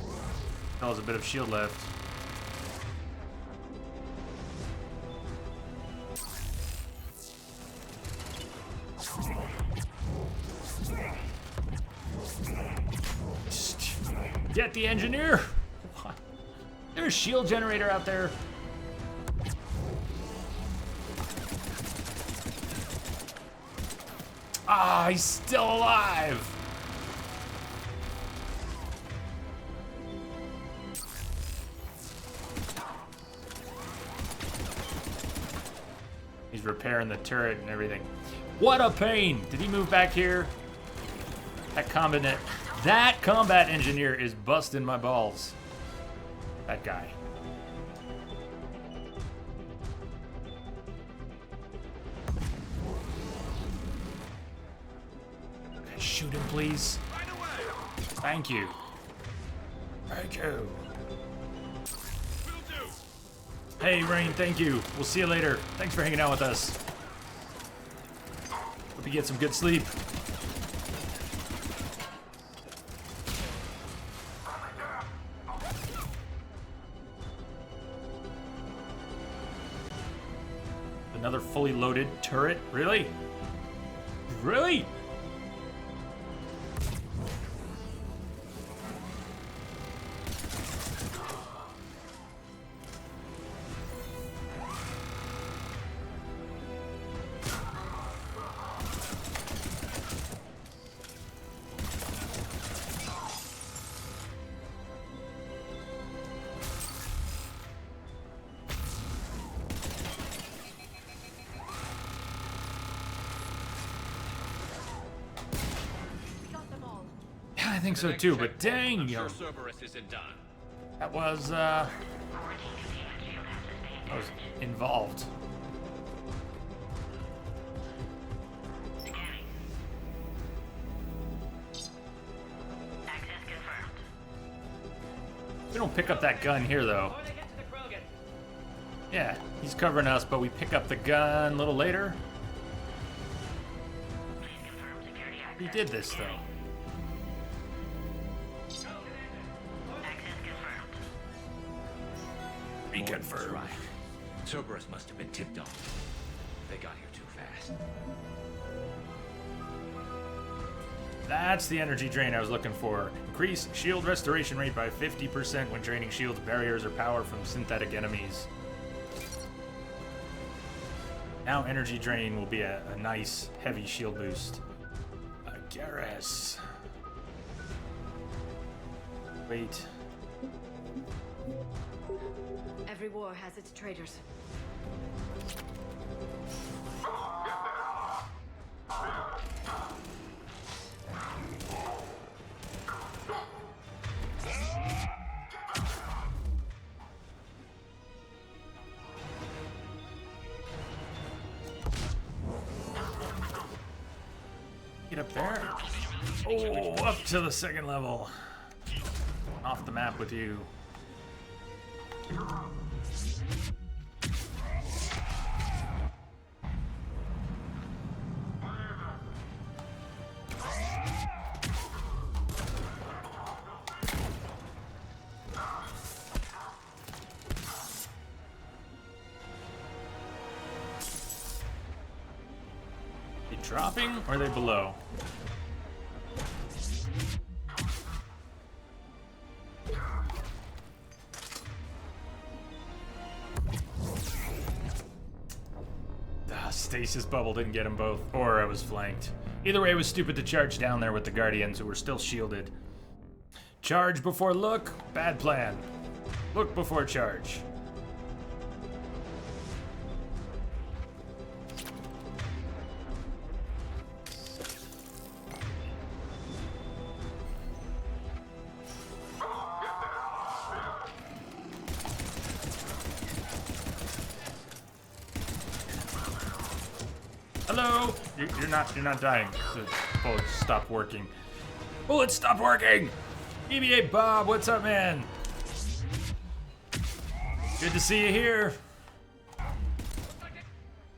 has a bit of shield left. Get the engineer! What? There's a shield generator out there. Ah, he's still alive! He's repairing the turret and everything. What a pain! Did he move back here? That combat engineer is busting my balls. That guy. Shoot him, please. Thank you. Thank you. Hey, Rain, thank you. We'll see you later. Thanks for hanging out with us. Hope you get some good sleep. Another fully loaded turret? Really? Really? I think so too, but dang, yo.
Cerberus isn't done.
That was involved. We don't pick up that gun here, though. Yeah, he's covering us, but we pick up the gun a little later. He did this, though.
Reconfirmed. Right. Cerberus must have been tipped off. They got here too fast.
That's the energy drain I was looking for. Increase shield restoration rate by 50% when draining shields, barriers, or power from synthetic enemies. Now energy drain will be a nice, heavy shield boost. Garrus. Wait.
Every war has its traitors.
Get up there. Oh, up to the second level. Off the map with you. They dropping or are they below? Stasis bubble didn't get them both, or I was flanked. Either way, it was stupid to charge down there with the Guardians who were still shielded. Charge before look, bad plan. Look before charge. Hello? You're not dying. The bullets stopped working. Bullets stopped working! EBA Bob, what's up, man? Good to see you here.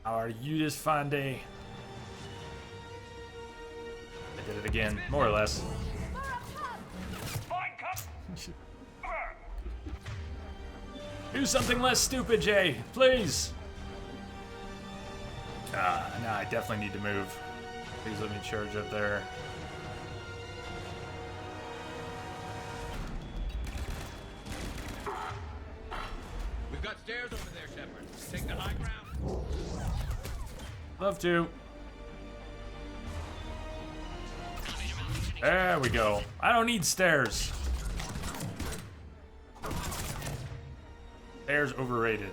How are you this fine day? I did it again, more or less. Do something less stupid, Jay, please. No, I definitely need to move. Please let me charge up there.
We've got stairs over there, Shepard. Take the high ground.
Love to. There we go. I don't need stairs. Stairs overrated.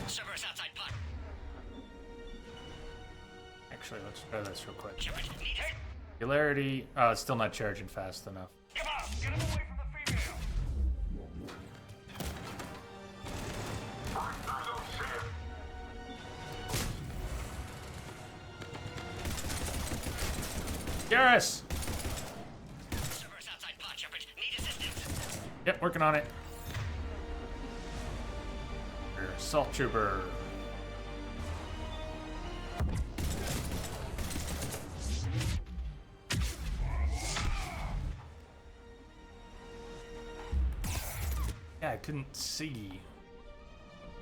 Cerberus outside pod.
Actually, let's try this real quick. Singularity. Oh, it's still not charging fast enough.
Come on, get him away from the female.
Garrus!
Cerberus outside pod, Shepard. Need assistance.
Yep, working on it. Assault Trooper. Yeah, I couldn't see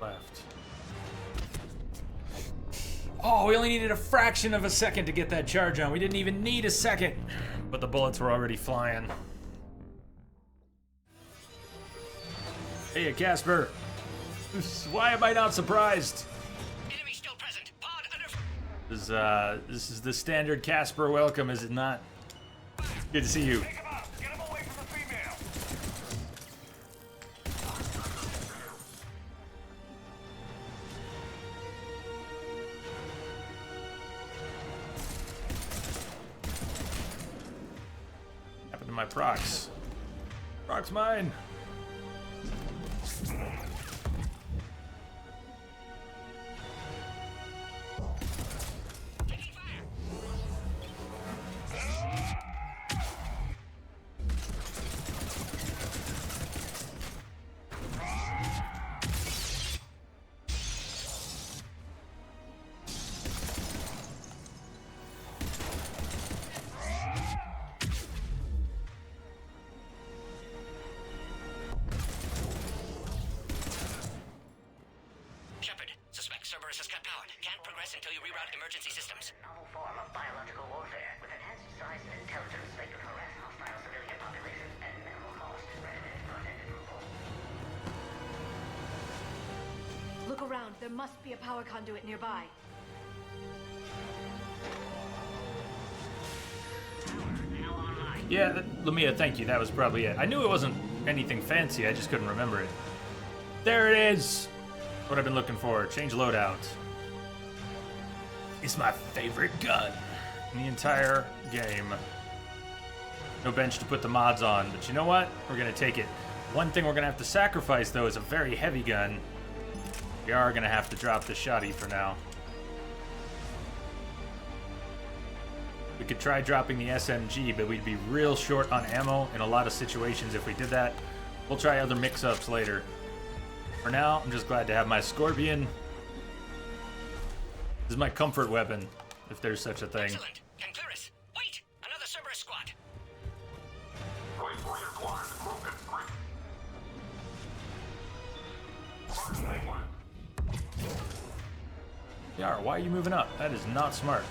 left. Oh, we only needed a fraction of a second to get that charge on. We didn't even need a second. But the bullets were already flying. Hey, Casper. Why am I not surprised?
Enemy still present. Pod under.
This is the standard Casper welcome, is it not? Good to see you.
Pick him up. Get him away from the female.
Happened to my procs. Procs mine.
Cerberus has cut power. Can't progress until you reroute emergency systems.
Novel form of biological warfare with enhanced size and intelligence that can harass hostile civilian populations at minimal cost. Recommended front-end removal.
Look around. There must be a power conduit nearby.
Yeah, Lamia, thank you. That was probably it. I knew it wasn't anything fancy. I just couldn't remember it. There it is. What I've been looking for. Change loadout. It's my favorite gun in the entire game. No bench to put the mods on, but you know what? We're gonna take it. One thing we're gonna have to sacrifice, though, is a very heavy gun. We are gonna have to drop the shotty for now. We could try dropping the SMG, but we'd be real short on ammo in a lot of situations if we did that. We'll try other mix-ups later. For now, I'm just glad to have my Scorpion. This is my comfort weapon, if there's such a thing.
Excellent. Concurus, wait! Another Cerberus squad.
Wait for your climb, Krogan.
Yar, why are you moving up? That is not smart.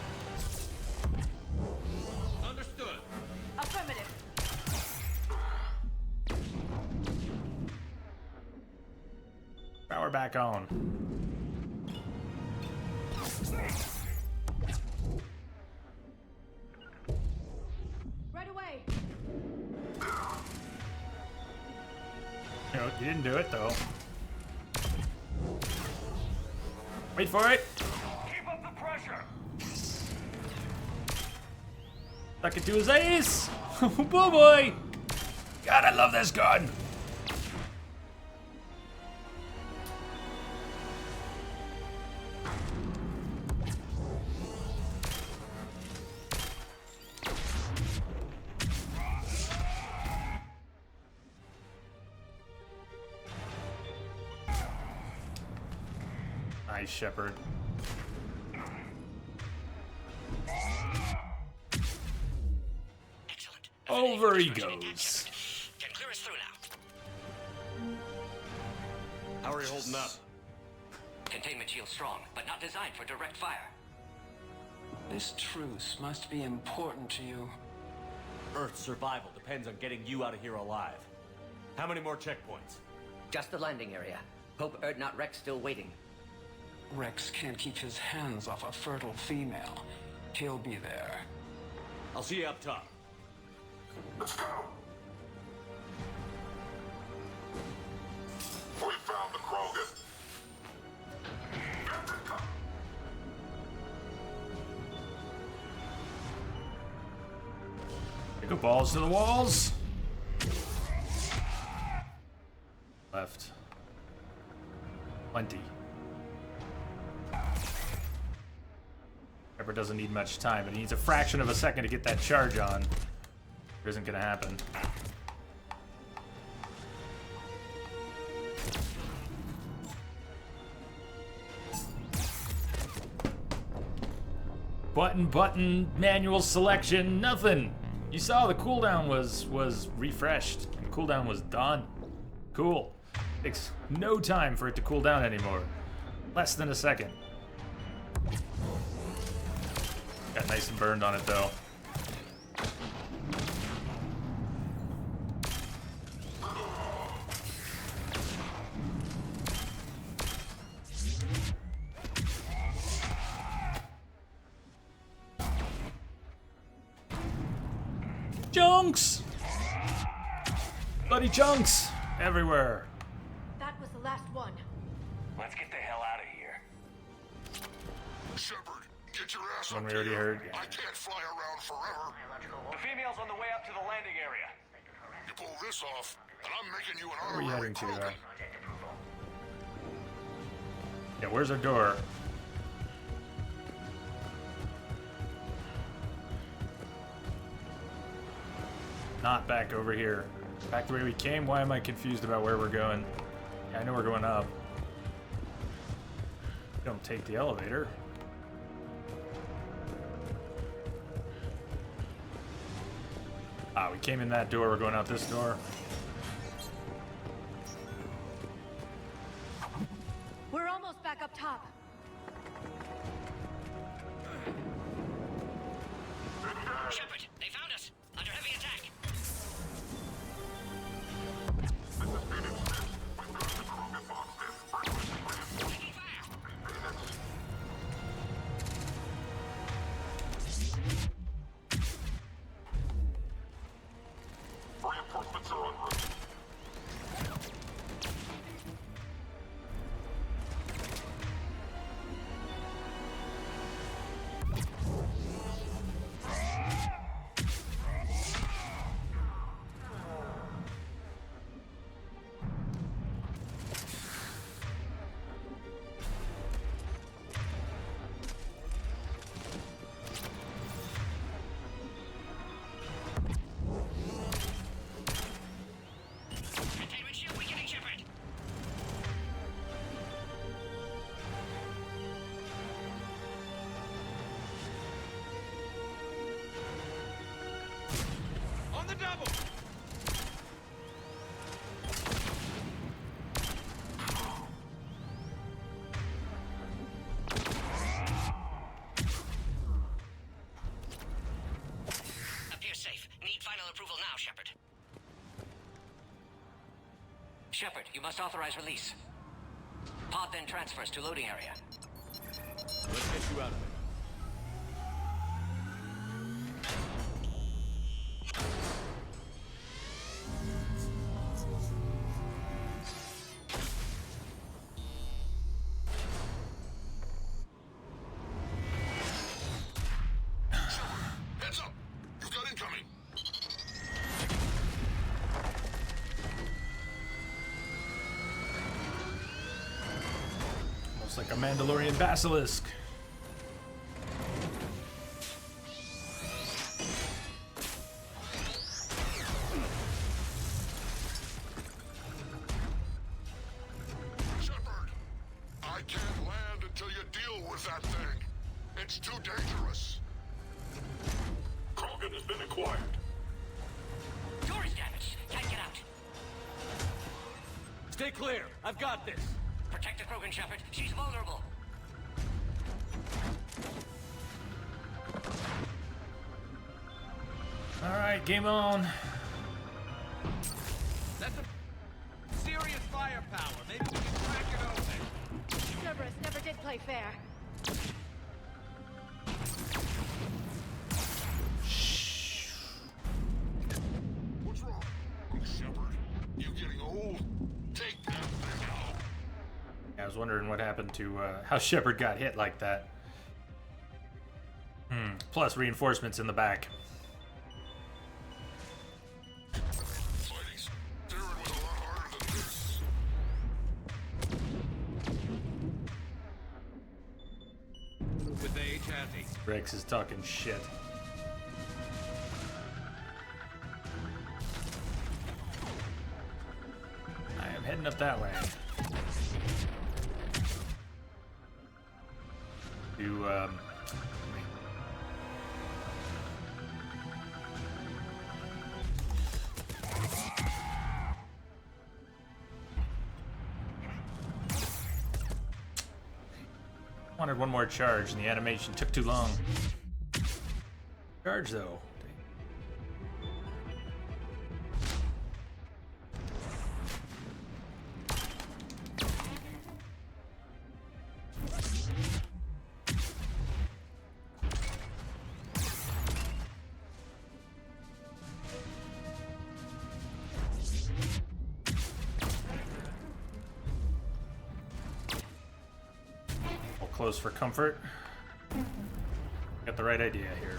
Understood.
Affirmative.
Power back on.
Right away.
No, you didn't do it though. Wait for it.
Keep up the pressure.
Stuck it to his ace. Oh boy. God, I love this gun. Nice, Shepard. Over he goes.
Can clear us through now.
How are you holding up?
Containment shield strong, but not designed for direct fire.
This truce must be important to you.
Earth's survival depends on getting you out of here alive. How many more checkpoints?
Just the landing area. Hope Urdnot Rex still waiting.
Rex can't keep his hands off a fertile female. He'll be there.
I'll see you up top.
Let's go. We found the Krogan.
Go balls to the walls. Left. Plenty. Pepper doesn't need much time, but he needs a fraction of a second to get that charge on. It isn't gonna happen. Button, manual selection, nothing. You saw the cooldown was refreshed. The cooldown was done. Cool. Takes no time for it to cool down anymore. Less than a second. Got nice and burned on it though. Chunks! Bloody chunks! Everywhere.
That was the last one.
Let's get the hell out of here.
Shepard, get your ass
One
up
we already
here.
heard.
I can't fly around forever.
The female's on the way up to the landing area.
You pull this off, and I'm making you an
Where are we
honorary
heading to,
Krogan.
Yeah, where's our door? Not back over here. Back the way we came? Why am I confused about where we're going? Yeah, I know we're going up. Don't take the elevator. Ah, we came in that door. We're going out this door.
We're almost back up top.
Shepard, they found us. Under heavy attack.
Reinforcements are en route.
You must authorize release. Pod then transfers to loading area.
Let's get you out of there.
Heads up! You've got incoming!
Almost like a Mandalorian basilisk.
Shepard! I can't land until you deal with that thing. It's too dangerous. Krogan has been acquired.
Door is damaged. Can't get out.
Stay clear. I've got this.
Protect the Krogan, Shepard. She's vulnerable.
Alright, game on.
That's a serious firepower. Maybe we can crack it open.
Cerberus never did play fair.
What's wrong? Shepard, you getting old? Take that thing out.
I was wondering what happened to how Shepard got hit like that. Plus reinforcements in the back.
Fighting's steering with a lot harder than this.
With the HASI.
Rex is talking shit. I am heading up that way. To wanted one more charge and the animation took too long. Charge though. Close for comfort. Got the right idea here.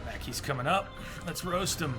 Mackey's coming up. Let's roast him.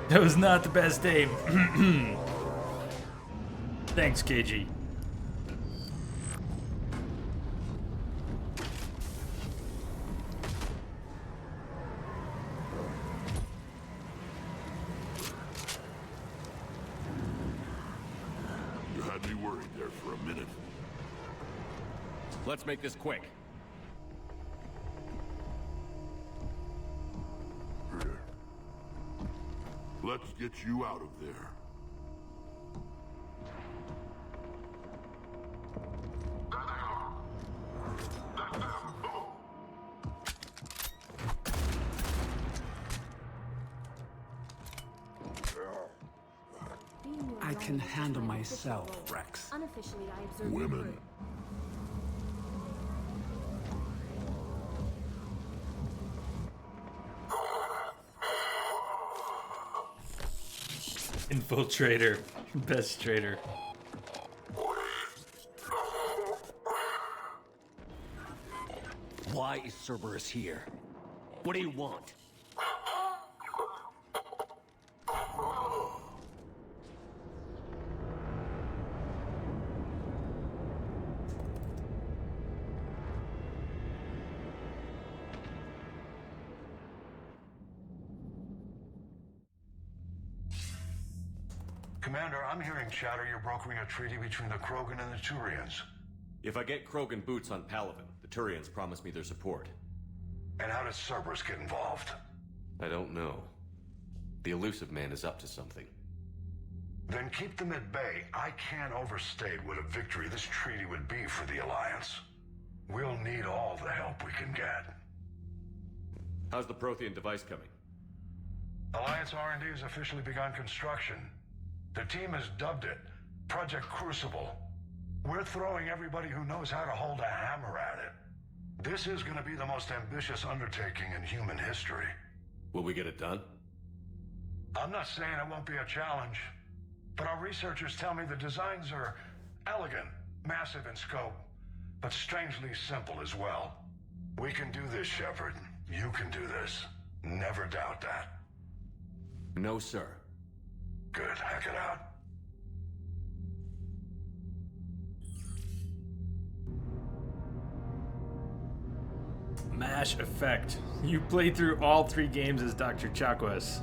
That was not the best aim. Thanks, KG.
You had me worried there for a minute.
Let's make this quick.
Let's get you out of there.
I can handle myself, Rex.
Unofficially, I observe
Women.
Infiltrator. Best traitor.
Why is Cerberus here? What do you want?
Commander, I'm hearing chatter you're brokering a treaty between the Krogan and the Turians.
If I get Krogan boots on Palaven, the Turians promise me their support.
And how does Cerberus get involved?
I don't know. The Elusive Man is up to something.
Then keep them at bay. I can't overstate what a victory this treaty would be for the Alliance. We'll need all the help we can get.
How's the Prothean device coming?
Alliance R&D has officially begun construction. The team has dubbed it Project Crucible. We're throwing everybody who knows how to hold a hammer at it. This is going to be the most ambitious undertaking in human history.
Will we get it done?
I'm not saying it won't be a challenge, but our researchers tell me the designs are elegant, massive in scope, but strangely simple as well. We can do this, Shepard. You can do this. Never doubt that.
No, sir.
Good. Hack it out.
Mash Effect. You played through all 3 games as Dr. Chakwas.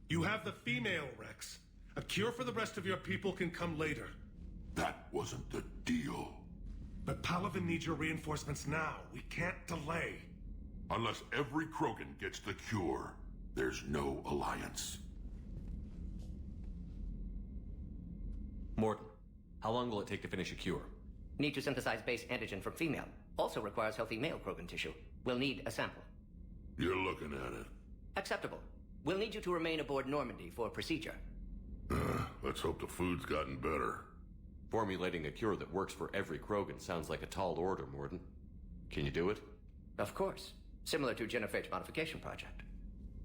You have the female, Rex. A cure for the rest of your people can come later.
That wasn't the deal.
But Palaven needs your reinforcements now. We can't delay.
Unless every Krogan gets the cure, there's no alliance.
Morton, how long will it take to finish a cure?
Need to synthesize base antigen from female. Also requires healthy male Krogan tissue. We'll need a sample.
You're looking at it.
Acceptable. We'll need you to remain aboard Normandy for procedure.
Let's hope the food's gotten better.
Formulating a cure that works for every Krogan sounds like a tall order, Morton. Can you do it?
Of course. Similar to Genophage Modification Project.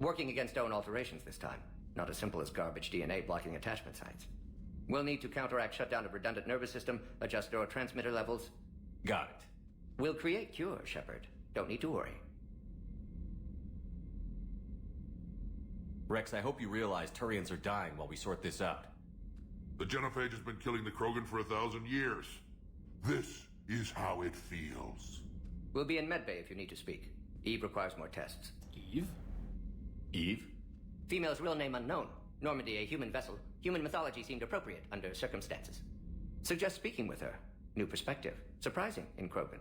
Working against own alterations this time. Not as simple as garbage DNA blocking attachment sites. We'll need to counteract shutdown of redundant nervous system, adjust neurotransmitter levels.
Got it.
We'll create cure, Shepard. Don't need to worry.
Rex, I hope you realize Turians are dying while we sort this out.
The Genophage has been killing the Krogan for 1,000 years. This is how it feels.
We'll be in medbay if you need to speak. Eve requires more tests.
Eve?
Eve?
Female's real name unknown. Normandy, a human vessel. Human mythology seemed appropriate under circumstances. Suggest speaking with her. New perspective. Surprising in Krogan.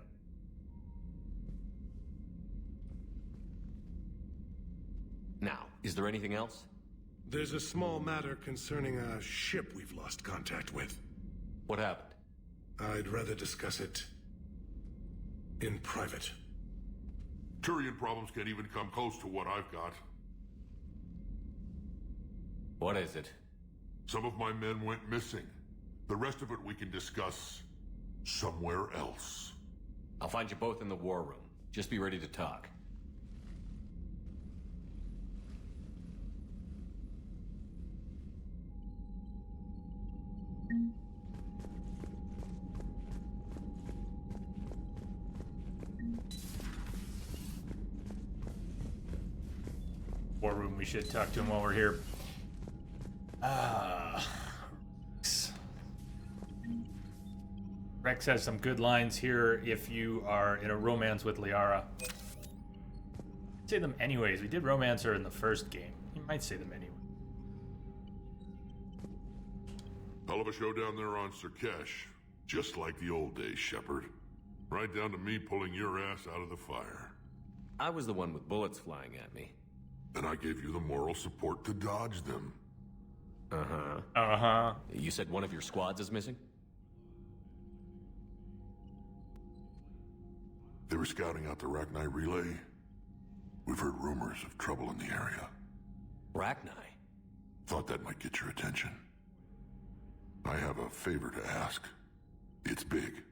Now, is there anything else?
There's a small matter concerning a ship we've lost contact with.
What happened?
I'd rather discuss it in private.
Turian problems can't even come close to what I've got.
What is it?
Some of my men went missing. The rest of it we can discuss somewhere else.
I'll find you both in the war room. Just be ready to talk.
War room, we should talk to him while we're here. Rex has some good lines here if you are in a romance with Liara. Say them anyways. We did romance her in the first game. You might say them anyway.
Hell of a show down there on Surkesh. Just like the old days, Shepard. Right down to me pulling your ass out of the fire.
I was the one with bullets flying at me.
And I gave you the moral support to dodge them.
Uh-huh.
Uh-huh.
You said one of your squads is missing?
They were scouting out the Rachni relay. We've heard rumors of trouble in the area.
Rachni?
Thought that might get your attention. I have a favor to ask. It's big.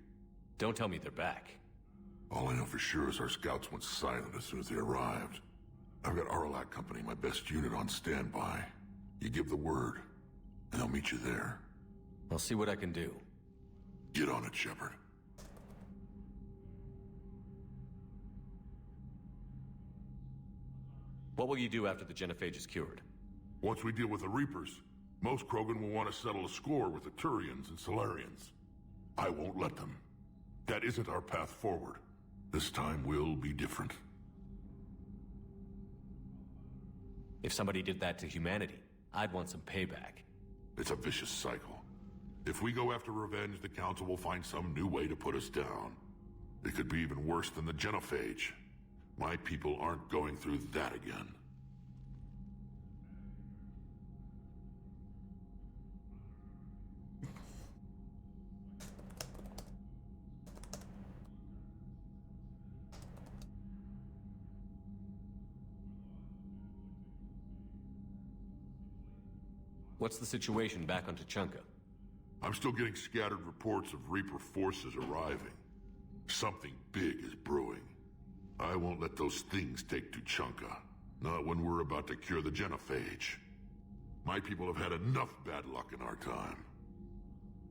Don't tell me they're back.
All I know for sure is our scouts went silent as soon as they arrived. I've got Aralak Company, my best unit, on standby. You give the word, and they'll meet you there.
I'll see what I can do.
Get on it, Shepard.
What will you do after the genophage is cured?
Once we deal with the Reapers, most Krogan will want to settle a score with the Turians and Solarians. I won't let them. That isn't our path forward. This time will be different.
If somebody did that to humanity, I'd want some payback.
It's a vicious cycle. If we go after revenge, the Council will find some new way to put us down. It could be even worse than the genophage. My people aren't going through that again.
What's the situation back on Tuchanka?
I'm still getting scattered reports of Reaper forces arriving. Something big is brewing. I won't let those things take Tuchanka. Not when we're about to cure the genophage. My people have had enough bad luck in our time.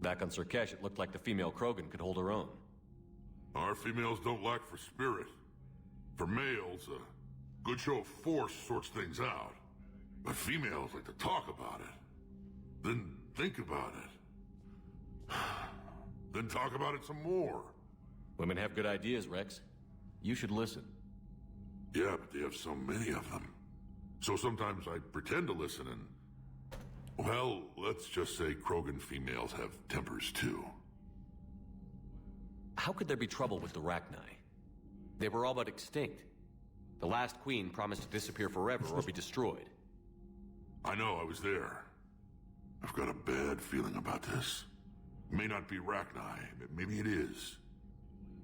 Back on Surkesh, it looked like the female Krogan could hold her own.
Our females don't lack for spirit. For males, a good show of force sorts things out. But females like to talk about it. Then think about it. Then talk about it some more.
Women have good ideas, Rex. You should listen.
Yeah, but they have so many of them. So sometimes I pretend to listen and... Well, let's just say Krogan females have tempers too.
How could there be trouble with the Rachni? They were all but extinct. The last queen promised to disappear forever or be destroyed.
I know, I was there. I've got a bad feeling about this. May not be Rachni, but maybe it is.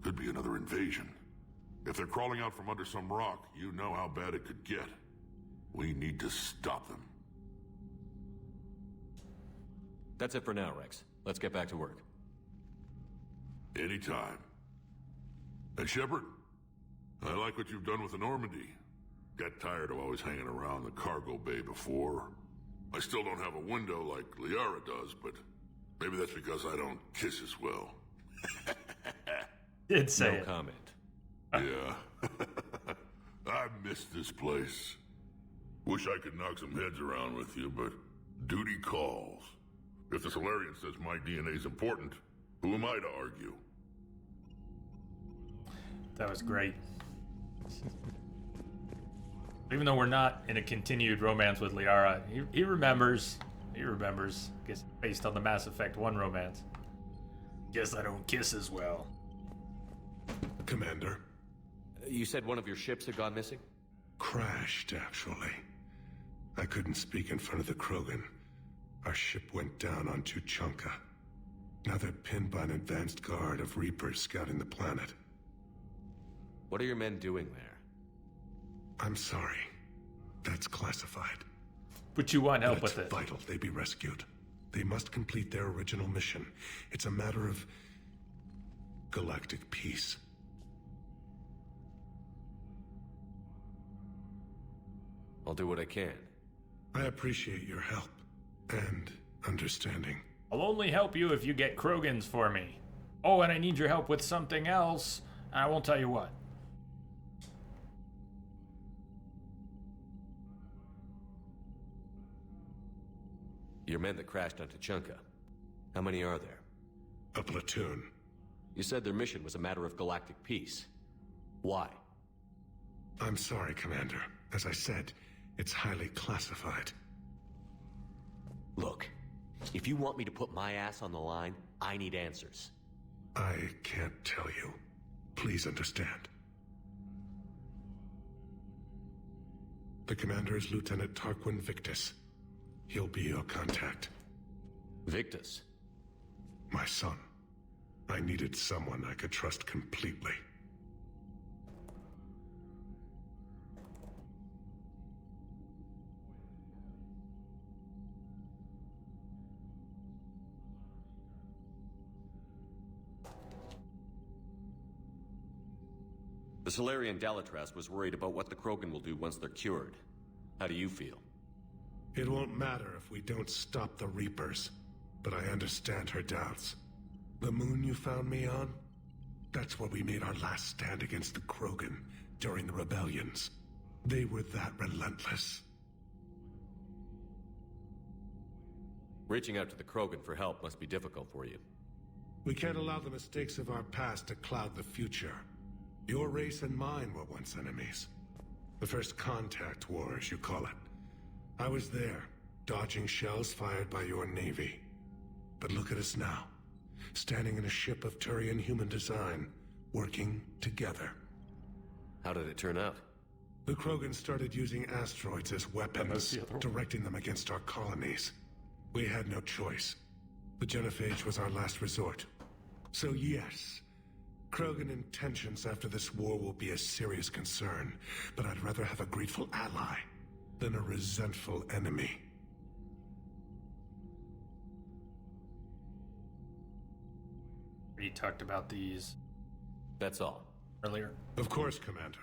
Could be another invasion. If they're crawling out from under some rock, you know how bad it could get. We need to stop them.
That's it for now, Rex. Let's get back to work.
Anytime. And Shepard, I like what you've done with the Normandy. Got tired of always hanging around the cargo bay before. I still don't have a window like Liara does, but maybe that's because I don't kiss as well.
Did say
no
it.
comment.
Yeah. I miss this place. Wish I could knock some heads around with you, but duty calls. If the Solarian says my DNA's important, who am I to argue?
That was great. Even though we're not in a continued romance with Liara, he remembers. He remembers. Guess based on the Mass Effect 1 romance. Guess I don't kiss as well.
Commander.
You said one of your ships had gone missing?
Crashed, actually. I couldn't speak in front of the Krogan. Our ship went down on Tuchanka. Now they're pinned by an advanced guard of Reapers scouting the planet.
What are your men doing there?
I'm sorry. That's classified.
But you want help
But it's
with it.
vital they be rescued. They must complete their original mission. It's a matter of galactic peace.
I'll do what I can.
I appreciate your help and understanding.
I'll only help you if you get Krogans for me. Oh, and I need your help with something else. I won't tell you what.
Your men that crashed on Tuchanka. How many are there?
A platoon.
You said their mission was a matter of galactic peace. Why?
I'm sorry, Commander. As I said, it's highly classified.
Look, if you want me to put my ass on the line, I need answers.
I can't tell you. Please understand. The commander is Lieutenant Tarquin Victus. He'll be your contact.
Victus?
My son. I needed someone I could trust completely.
The Solarian Dalatrass was worried about what the Krogan will do once they're cured. How do you feel?
It won't matter if we don't stop the Reapers, but I understand her doubts. The moon you found me on? That's where we made our last stand against the Krogan during the rebellions. They were that relentless.
Reaching out to the Krogan for help must be difficult for you.
We can't allow the mistakes of our past to cloud the future. Your race and mine were once enemies. The First Contact War, as you call it. I was there, dodging shells fired by your navy. But look at us now, standing in a ship of Turian human design, working together.
How did it turn out?
The Krogan started using asteroids as weapons, directing them against our colonies. We had no choice. The Genophage was our last resort. So yes, Krogan intentions after this war will be a serious concern, but I'd rather have a grateful ally than a resentful enemy.
We talked about these.
That's all.
Earlier.
Of course, Commander.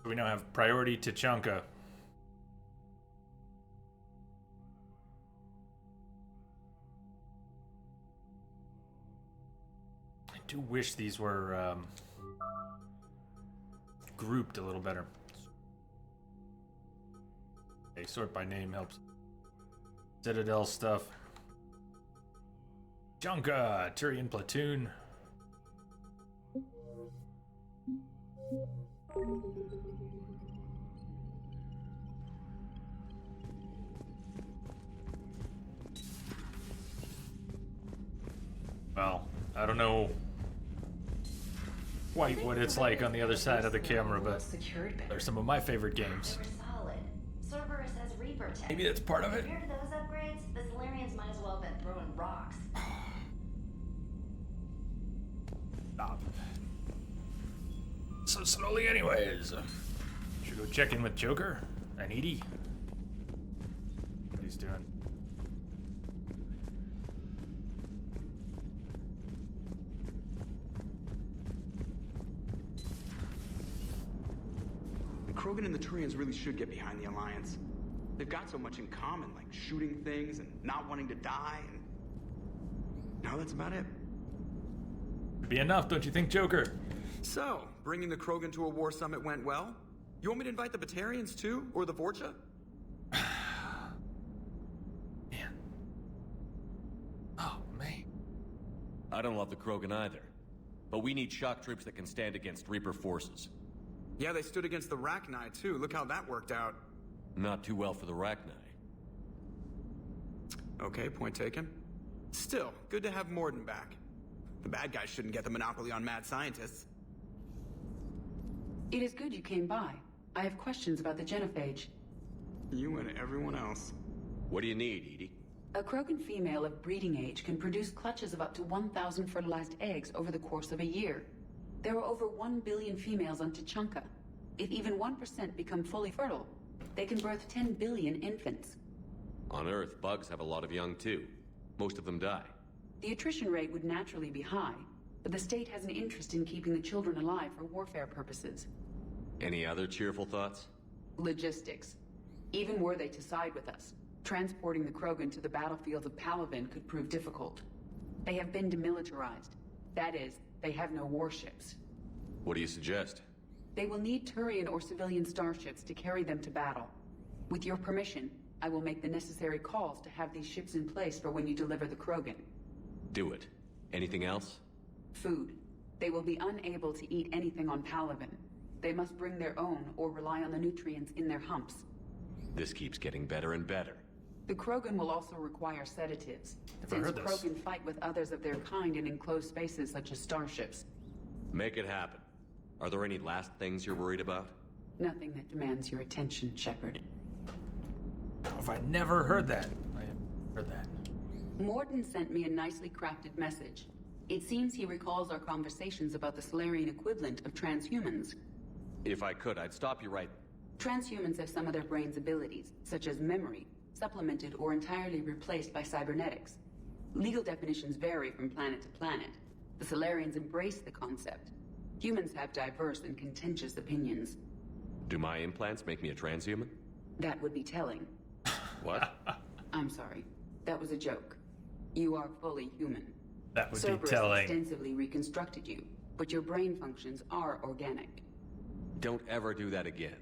We now have priority to Tuchanka. I do wish these were grouped a little better. Okay, sort by name helps. Citadel stuff. Tuchanka, Turian platoon. Well, I don't know quite what it's like on the other side of the camera, but they're some of my favorite games.
Solid. Cerberus has Reaper tech.
Maybe that's part of it.
Compared to those upgrades, the Solarians might as well have been throwing rocks.
Stop. So slowly anyways. Should go check in with Joker and Edie. What he's doing.
The Krogan and the Turians really should get behind the Alliance. They've got so much in common, like shooting things and not wanting to die, and now that's about it.
Would be enough, don't you think, Joker?
So, bringing the Krogan to a war summit went well? You want me to invite the Batarians too? Or the Vorcha?
Man. Oh, man.
I don't love the Krogan either. But we need shock troops that can stand against Reaper forces.
Yeah, they stood against the Rachni too. Look how that worked out.
Not too well for the Rachni.
Okay, point taken. Still, good to have Morden back. The bad guys shouldn't get the monopoly on mad scientists.
It is good you came by. I have questions about the Genophage.
You and everyone else.
What do you need, Edie?
A Krogan female of breeding age can produce clutches of up to 1,000 fertilized eggs over the course of a year. There are over 1 billion females on Tuchanka. If even 1% become fully fertile, they can birth 10 billion infants.
On Earth, bugs have a lot of young too. Most of them die.
The attrition rate would naturally be high, but the state has an interest in keeping the children alive for warfare purposes.
Any other cheerful thoughts?
Logistics. Even were they to side with us, transporting the Krogan to the battlefields of Palaven could prove difficult. They have been demilitarized. That is, they have no warships.
What do you suggest?
They will need Turian or civilian starships to carry them to battle. With your permission, I will make the necessary calls to have these ships in place for when you deliver the Krogan.
Do it. Anything else?
Food. They will be unable to eat anything on Palaven. They must bring their own or rely on the nutrients in their humps.
This keeps getting better and better.
The Krogan will also require sedatives,
Never
since
heard this.
Krogan fight with others of their kind in enclosed spaces such as starships.
Make it happen. Are there any last things you're worried about?
Nothing that demands your attention, Shepard.
If I never heard that. I heard that.
Morton sent me a nicely crafted message. It seems he recalls our conversations about the Solarian equivalent of transhumans.
If I could, I'd stop you right.
Transhumans have some of their brain's abilities, such as memory, supplemented or entirely replaced by cybernetics. Legal definitions vary from planet to planet. The Solarians embrace the concept. Humans have diverse and contentious opinions.
Do my implants make me a transhuman?
That would be telling.
What?
I'm sorry. That was a joke. You are fully human.
That would be
Cerberus
telling.
extensively reconstructed you, but your brain functions are organic.
Don't ever do that again.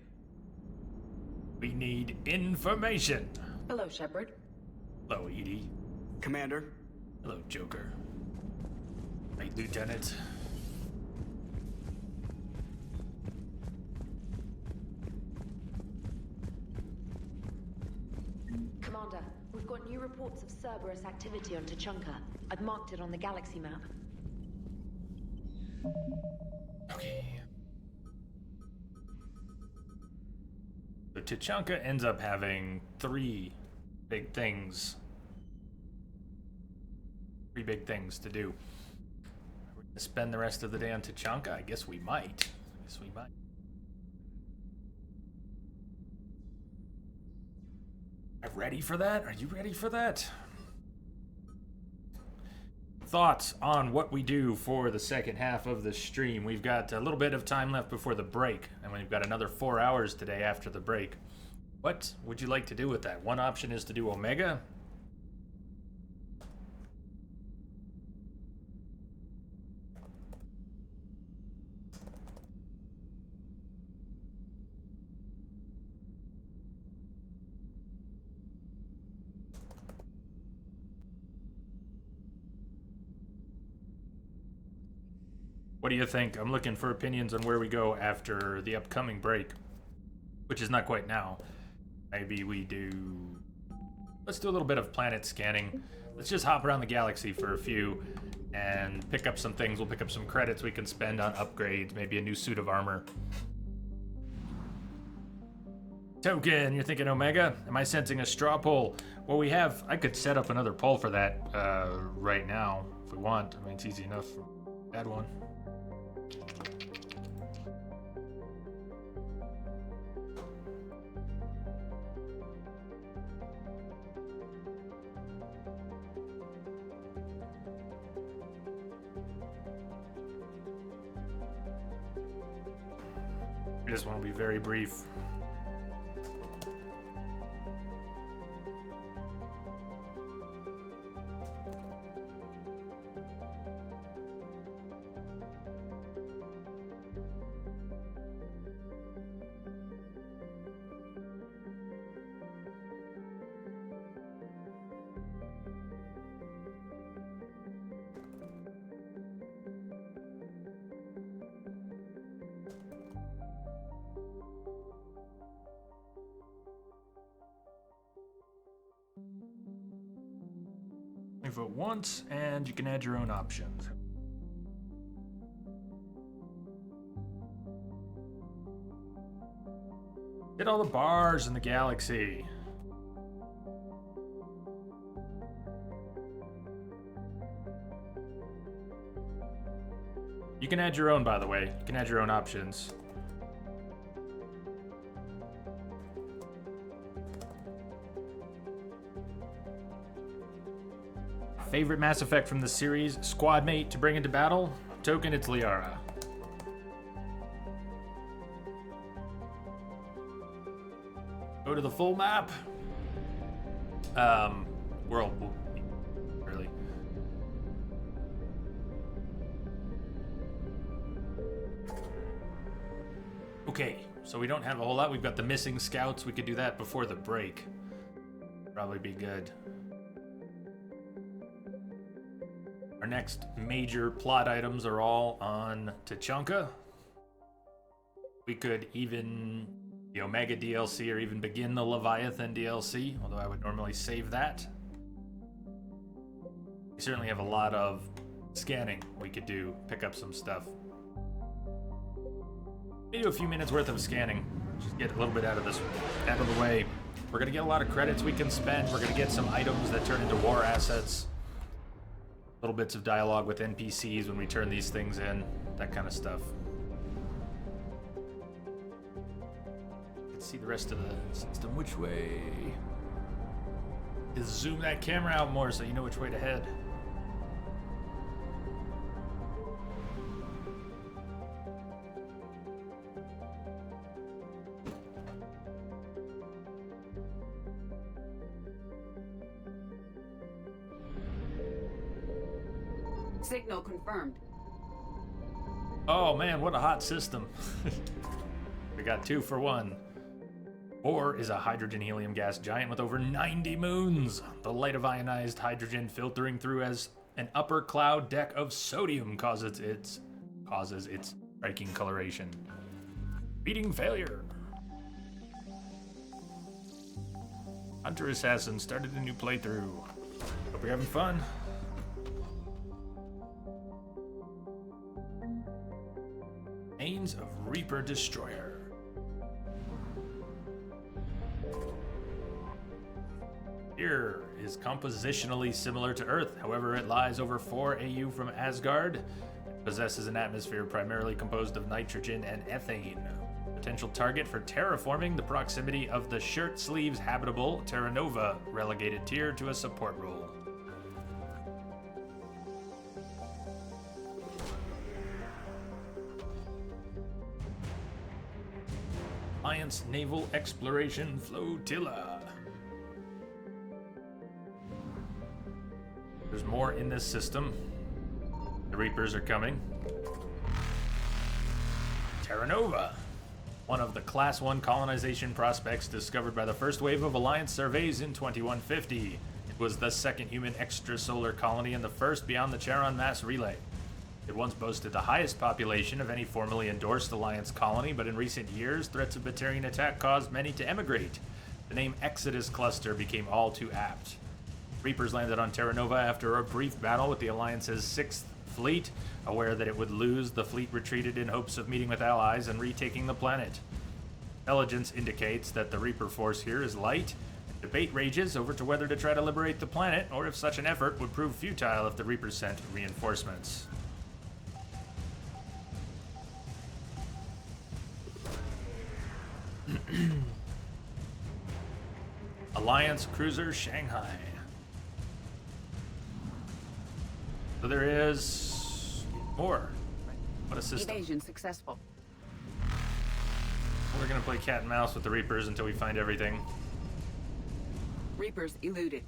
We need information.
Hello, Shepard.
Hello, Edie.
Commander.
Hello, Joker. Hey, Lieutenant.
Commander, we've got new reports of Cerberus activity on Tuchanka. I've marked it on the galaxy map.
Okay. So Tuchanka ends up having three big things. Three big things to do. Are we gonna spend the rest of the day on Tuchanka? I guess we might. I'm ready for that? Are you ready for that? Thoughts on what we do for the second half of the stream. We've got a little bit of time left before the break, and we've got another 4 hours today after the break. What would you like to do with that? One option is to do Omega. What do you think? I'm looking for opinions on where we go after the upcoming break, which is not quite now. Maybe we do... Let's do a little bit of planet scanning. Let's just hop around the galaxy for a few and pick up some things. We'll pick up some credits we can spend on upgrades, maybe a new suit of armor. Token, you're thinking Omega? Am I sensing a straw poll? Well, we have... I could set up another poll for that right now if we want. I mean, it's easy enough. Add one. This one will be very brief. Vote once, and you can add your own options. Hit all the bars in the galaxy. You can add your own, by the way. You can add your own options. Favorite Mass Effect from the series? Squad mate to bring into battle? Token, it's Liara. Go to the full map. World, really. Okay, so we don't have a whole lot. We've got the missing scouts. We could do that before the break. Probably be good. Our next major plot items are all on Tuchanka. We could even the Omega DLC or even begin the Leviathan DLC, although I would normally save that. We certainly have a lot of scanning we could do, pick up some stuff. Maybe a few minutes worth of scanning, just get a little bit out of the way. We're gonna get a lot of credits we can spend. We're gonna get some items that turn into war assets. Little bits of dialogue with NPCs when we turn these things in, that kind of stuff. Let's see the rest of the system. Which way? Just zoom that camera out more so you know which way to head.
Signal confirmed.
Oh man, what a hot system. We got 2 for 1. Ore is a hydrogen helium gas giant with over 90 moons. The light of ionized hydrogen filtering through as an upper cloud deck of sodium causes its striking coloration. Beating failure. Hunter Assassin started a new playthrough. Hope you're having fun. Remains of Reaper Destroyer. Here is compositionally similar to Earth, however it lies over 4 AU from Asgard. It possesses an atmosphere primarily composed of nitrogen and ethane. Potential target for terraforming, the proximity of the shirt sleeves habitable Terra Nova relegated tier to a support role. Alliance Naval Exploration Flotilla. There's more in this system. The Reapers are coming. Terra Nova, one of the Class 1 colonization prospects discovered by the first wave of Alliance surveys in 2150. It was the second human extrasolar colony and the first beyond the Charon mass relay. It once boasted the highest population of any formally endorsed Alliance colony, but in recent years, threats of Batarian attack caused many to emigrate. The name Exodus Cluster became all too apt. Reapers landed on Terra Nova after a brief battle with the Alliance's 6th Fleet. Aware that it would lose, the fleet retreated in hopes of meeting with allies and retaking the planet. Intelligence indicates that the Reaper force here is light. Debate rages over to whether to try to liberate the planet, or if such an effort would prove futile if the Reapers sent reinforcements. Alliance Cruiser Shanghai. So there is more. What a system.
Evasion successful.
We're gonna play cat and mouse with the Reapers until we find everything.
Reapers eluded.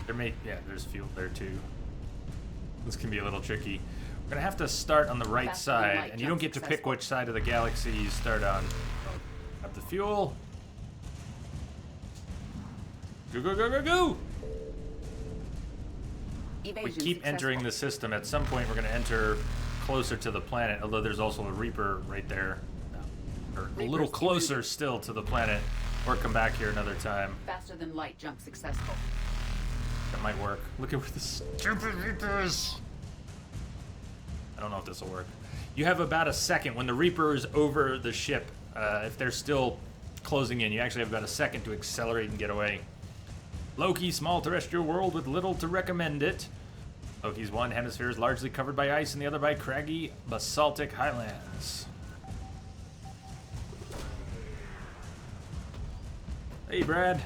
There's fuel there too. This can be a little tricky. We're gonna have to start on the right side, and you don't get to pick which side of the galaxy you start on. Up the fuel. Go, go, go, go, go! We keep entering the system. At some point, we're going to enter closer to the planet, although there's also a Reaper right there. Or a little closer still to the planet. Or come back here another time.
Faster than light jump successful.
That might work. Look at where the stupid Reaper is. I don't know if this will work. You have about a second. When the Reaper is over the ship, if they're still closing in, you actually have about a second to accelerate and get away. Loki, small terrestrial world with little to recommend it. Loki's one hemisphere is largely covered by ice and the other by craggy basaltic highlands. Hey, Brad.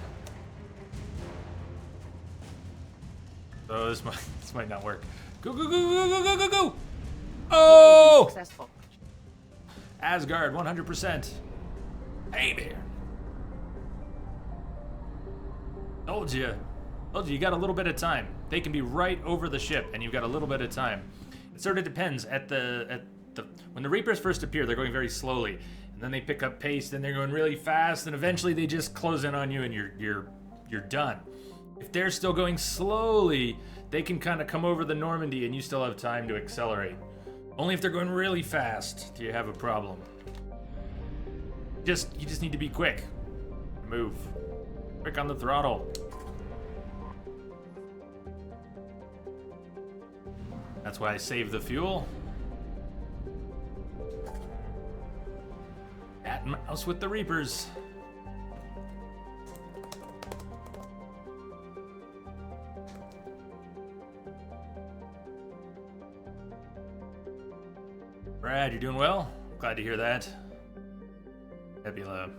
So this might not work. Go, go, go, go, go, go, go, go! Oh!
Successful.
Asgard, 100%. Hey, man. Told you, you got a little bit of time. They can be right over the ship, and you've got a little bit of time. It sort of depends. When the Reapers first appear, they're going very slowly, and then they pick up pace, then they're going really fast, and eventually they just close in on you, and you're done. If they're still going slowly, they can kind of come over the Normandy, and you still have time to accelerate. Only if they're going really fast do you have a problem. You just need to be quick. Move. Quick on the throttle. That's why I saved the fuel. Cat and mouse with the Reapers. Brad, you're doing well? Glad to hear that. Nebula.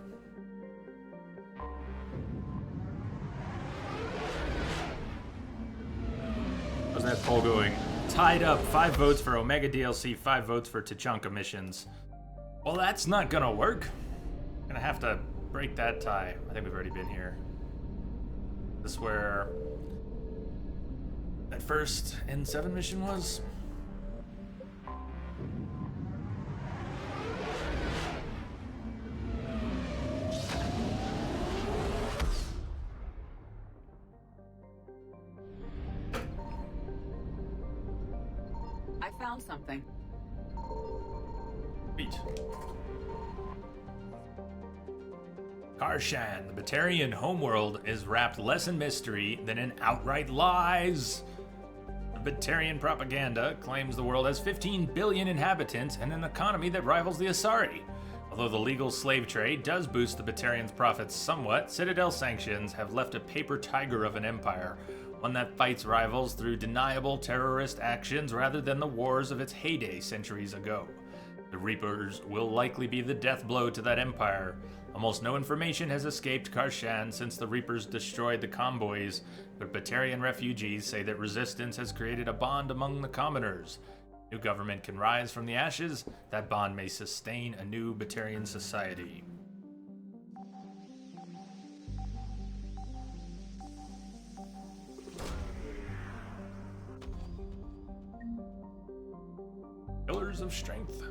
How's that poll going? Tied up. 5 votes for Omega DLC, 5 votes for Tachanka missions. Well, that's not gonna work. Gonna have to break that tie. I think we've already been here. This is where that first N7 mission was.
I found something.
Sweet. Karshan, the Batarian homeworld, is wrapped less in mystery than in outright lies. The Batarian propaganda claims the world has 15 billion inhabitants and an economy that rivals the Asari. Although the legal slave trade does boost the Batarians' profits somewhat, Citadel sanctions have left a paper tiger of an empire, one that fights rivals through deniable terrorist actions rather than the wars of its heyday centuries ago. The Reapers will likely be the death blow to that empire. Almost no information has escaped Karshan since the Reapers destroyed the convoys, but Batarian refugees say that resistance has created a bond among the commoners. New government can rise from the ashes. That bond may sustain a new Batarian society. Pillars of Strength.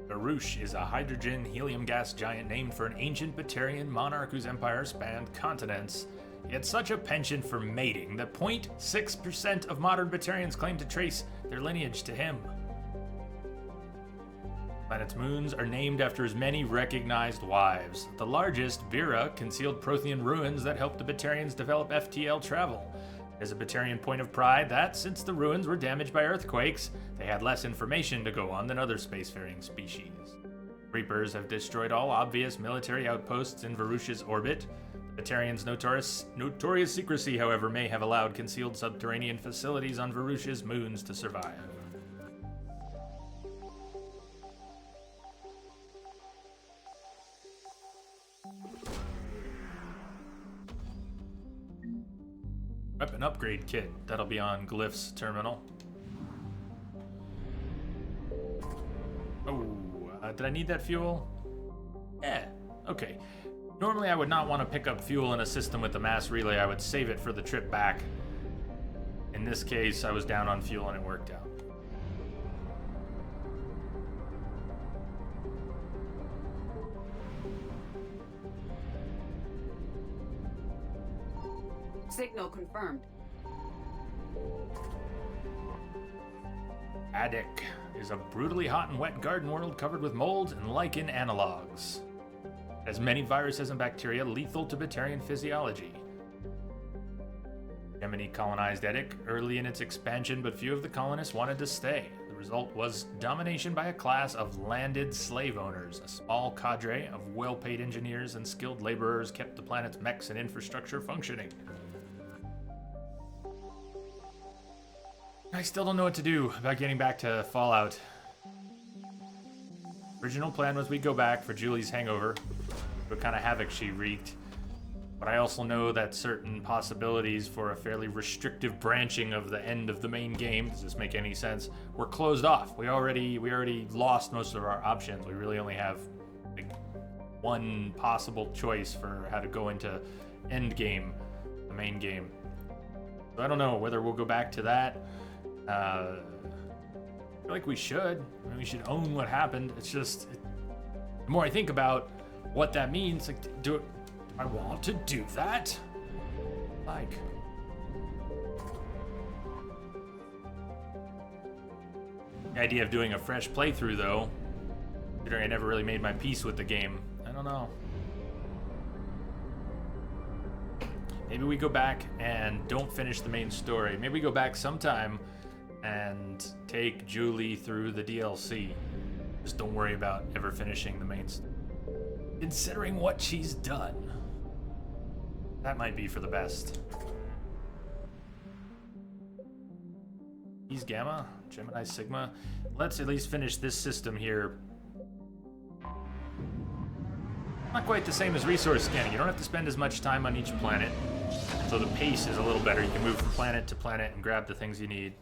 Baruch is a hydrogen helium gas giant named for an ancient Batarian monarch whose empire spanned continents. He had such a penchant for mating that 0.6% of modern Batarians claim to trace their lineage to him. The planet's moons are named after his many recognized wives. The largest, Vera, concealed Prothean ruins that helped the Batarians develop FTL travel. It is a Batarian point of pride that, since the ruins were damaged by earthquakes, they had less information to go on than other spacefaring species. Reapers have destroyed all obvious military outposts in Varush's orbit. The Batarians' notorious secrecy, however, may have allowed concealed subterranean facilities on Varush's moons to survive. Weapon upgrade kit. That'll be on Glyph's terminal. Oh, did I need that fuel? Yeah, okay. Normally I would not want to pick up fuel in a system with the mass relay. I would save it for the trip back. In this case, I was down on fuel and it worked out.
Signal confirmed.
Addic is a brutally hot and wet garden world covered with mold and lichen analogs. It has many viruses and bacteria lethal to Batarian physiology. Gemini colonized Addic early in its expansion, but few of the colonists wanted to stay. The result was domination by a class of landed slave owners. A small cadre of well-paid engineers and skilled laborers kept the planet's mechs and infrastructure functioning. I still don't know what to do about getting back to Fallout. Original plan was we'd go back for Julie's hangover, what kind of havoc she wreaked. But I also know that certain possibilities for a fairly restrictive branching of the end of the main game, does this make any sense, were closed off. We already lost most of our options. We really only have like one possible choice for how to go into end game, the main game. So I don't know whether we'll go back to that. I feel like we should. I mean, we should own what happened. It's just, the more I think about what that means, like, do I want to do that? Like, The idea of doing a fresh playthrough, though, considering I never really made my peace with the game, I don't know. Maybe we go back and don't finish the main story. Maybe we go back sometime and take Julie through the DLC. Just don't worry about ever finishing the main story. Considering what she's done, that might be for the best. He's Gamma, Gemini Sigma. Let's at least finish this system here. Not quite the same as resource scanning. You don't have to spend as much time on each planet, so the pace is a little better. You can move from planet to planet and grab the things you need.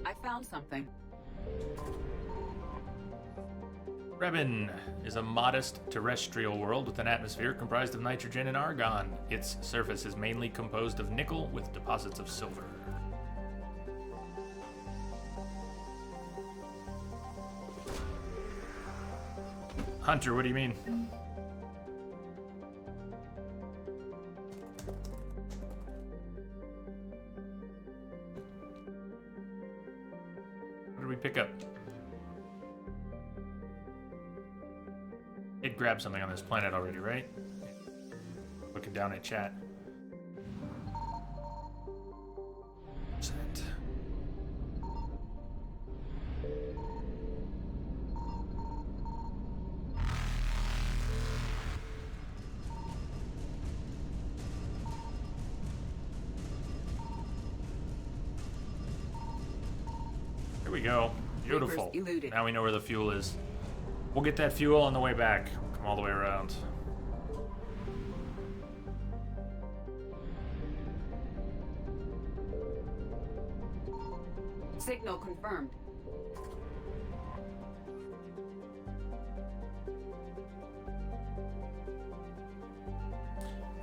I found something.
Revan is a modest terrestrial world with an atmosphere comprised of nitrogen and argon. Its surface is mainly composed of nickel with deposits of silver. Hunter, what do you mean? What did we pick up? It grabbed something on this planet already, right? Looking down at chat. Sent. Here we go. Beautiful. Now we know where the fuel is. We'll get that fuel on the way back. Come all the way around.
Signal confirmed.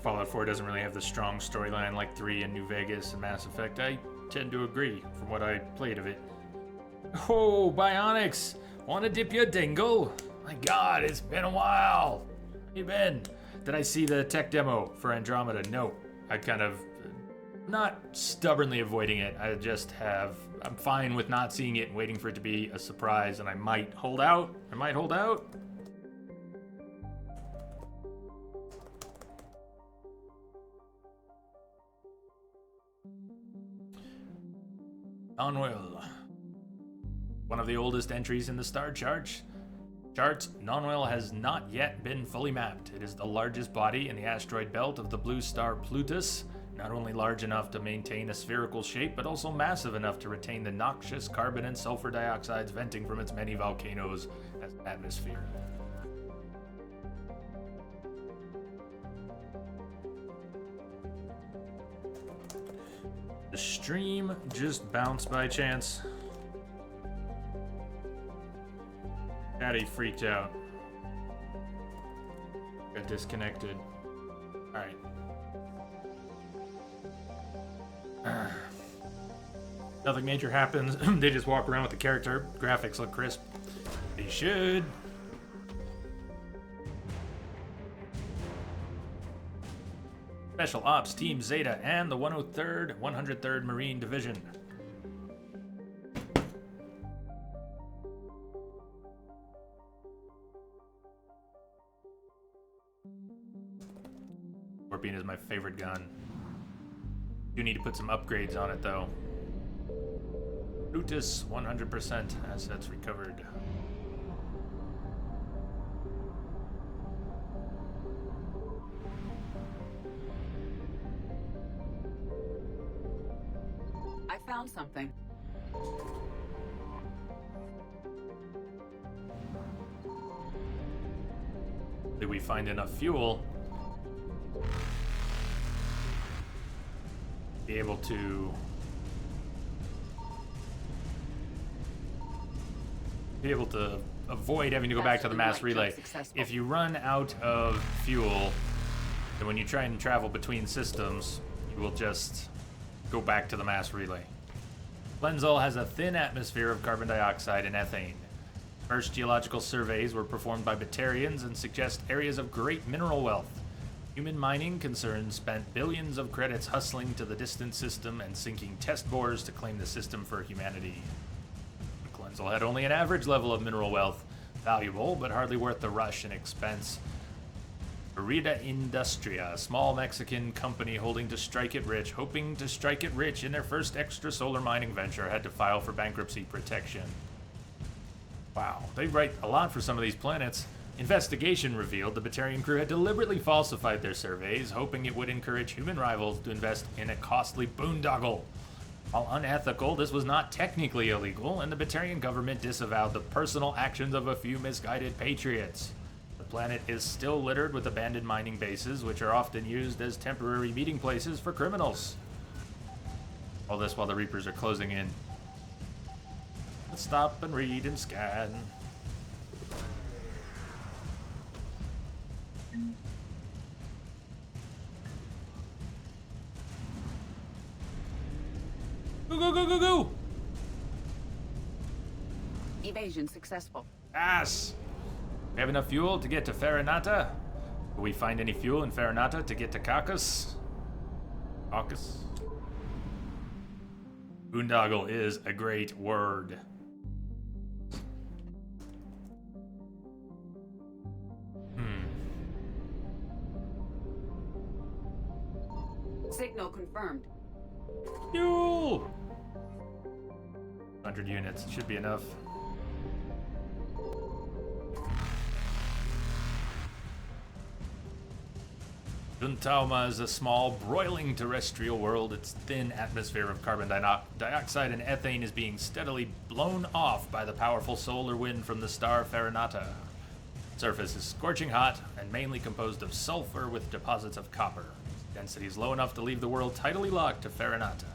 Fallout 4 doesn't really have the strong storyline like 3 and New Vegas and Mass Effect. I tend to agree from what I played of it. Oh, Bionics! Wanna dip your dingle? My god, it's been a while. How you been? Did I see the tech demo for Andromeda? No. I kind of... not stubbornly avoiding it. I just have... I'm fine with not seeing it and waiting for it to be a surprise, and I might hold out. I might hold out. Nonwell. One of the oldest entries in the star charts, Nonwell has not yet been fully mapped. It is the largest body in the asteroid belt of the blue star Plutus, not only large enough to maintain a spherical shape, but also massive enough to retain the noxious carbon and sulfur dioxides venting from its many volcanoes as an atmosphere. The stream just bounced by chance. Patty freaked out. Got disconnected. Alright. Nothing major happens. They just walk around with the character. Graphics look crisp. They should. Special Ops Team Zeta and the 103rd Marine Division. Scorpion is my favorite gun. You need to put some upgrades on it though. Plutus 100% assets recovered.
I found something.
Did we find enough fuel? Be able to avoid having to go back to the mass relay. If you run out of fuel, then when you try and travel between systems, you will just go back to the mass relay. Lenzol has a thin atmosphere of carbon dioxide and ethane. First geological surveys were performed by Batarians and suggest areas of great mineral wealth. Human mining concerns spent billions of credits hustling to the distant system and sinking test bores to claim the system for humanity. Quetzal had only an average level of mineral wealth, valuable but hardly worth the rush and expense. Merida Industria, a small Mexican company hoping to strike it rich in their first extrasolar mining venture, had to file for bankruptcy protection. Wow, they write a lot for some of these planets. Investigation revealed the Batarian crew had deliberately falsified their surveys, hoping it would encourage human rivals to invest in a costly boondoggle. While unethical, this was not technically illegal, and the Batarian government disavowed the personal actions of a few misguided patriots. The planet is still littered with abandoned mining bases, which are often used as temporary meeting places for criminals. All this while the Reapers are closing in. Let's stop and read and scan. Go, go, go, go, go!
Evasion successful.
Yes! We have enough fuel to get to Farinata? Will we find any fuel in Farinata to get to Caucus? Caucus? Boondoggle is a great word.
Signal confirmed.
Fuel! 100 units, should be enough. Duntauma is a small, broiling terrestrial world. Its thin atmosphere of carbon dioxide and ethane is being steadily blown off by the powerful solar wind from the star Farinata. Surface is scorching hot and mainly composed of sulfur with deposits of copper. Density is low enough to leave the world tidally locked to Farinata.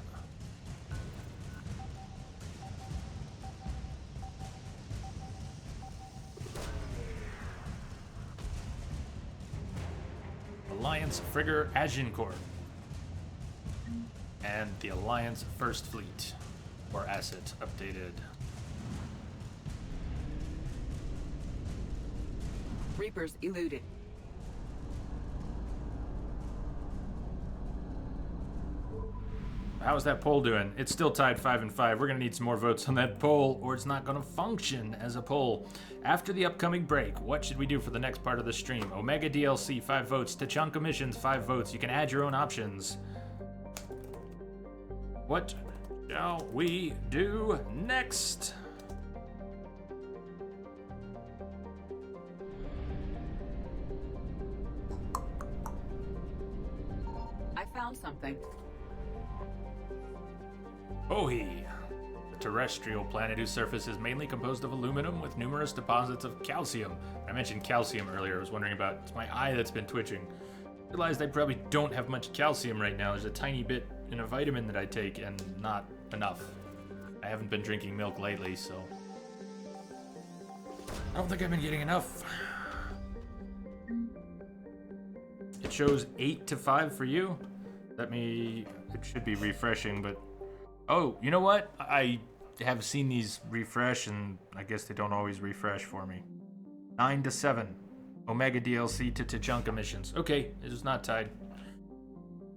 Alliance Frigger Agincourt. And the Alliance First Fleet. Or asset updated.
Reapers eluded.
How's that poll doing? It's still tied 5-5. We're gonna need some more votes on that poll, or it's not gonna function as a poll. After the upcoming break, what should we do for the next part of the stream? Omega DLC, 5 votes. Tachanka Missions, 5 votes. You can add your own options. What shall we do next?
I found something.
Ohi, a terrestrial planet whose surface is mainly composed of aluminum with numerous deposits of calcium. I mentioned calcium earlier. I was wondering about it's my eye that's been twitching. I realized I probably don't have much calcium right now. There's a tiny bit in a vitamin that I take and not enough. I haven't been drinking milk lately, so I don't think I've been getting enough. It shows 8-5 for you. It should be refreshing, but oh, you know what? I have seen these refresh, and I guess they don't always refresh for me. 9-7. Omega DLC to Tachanka Missions. Okay, it is not tied.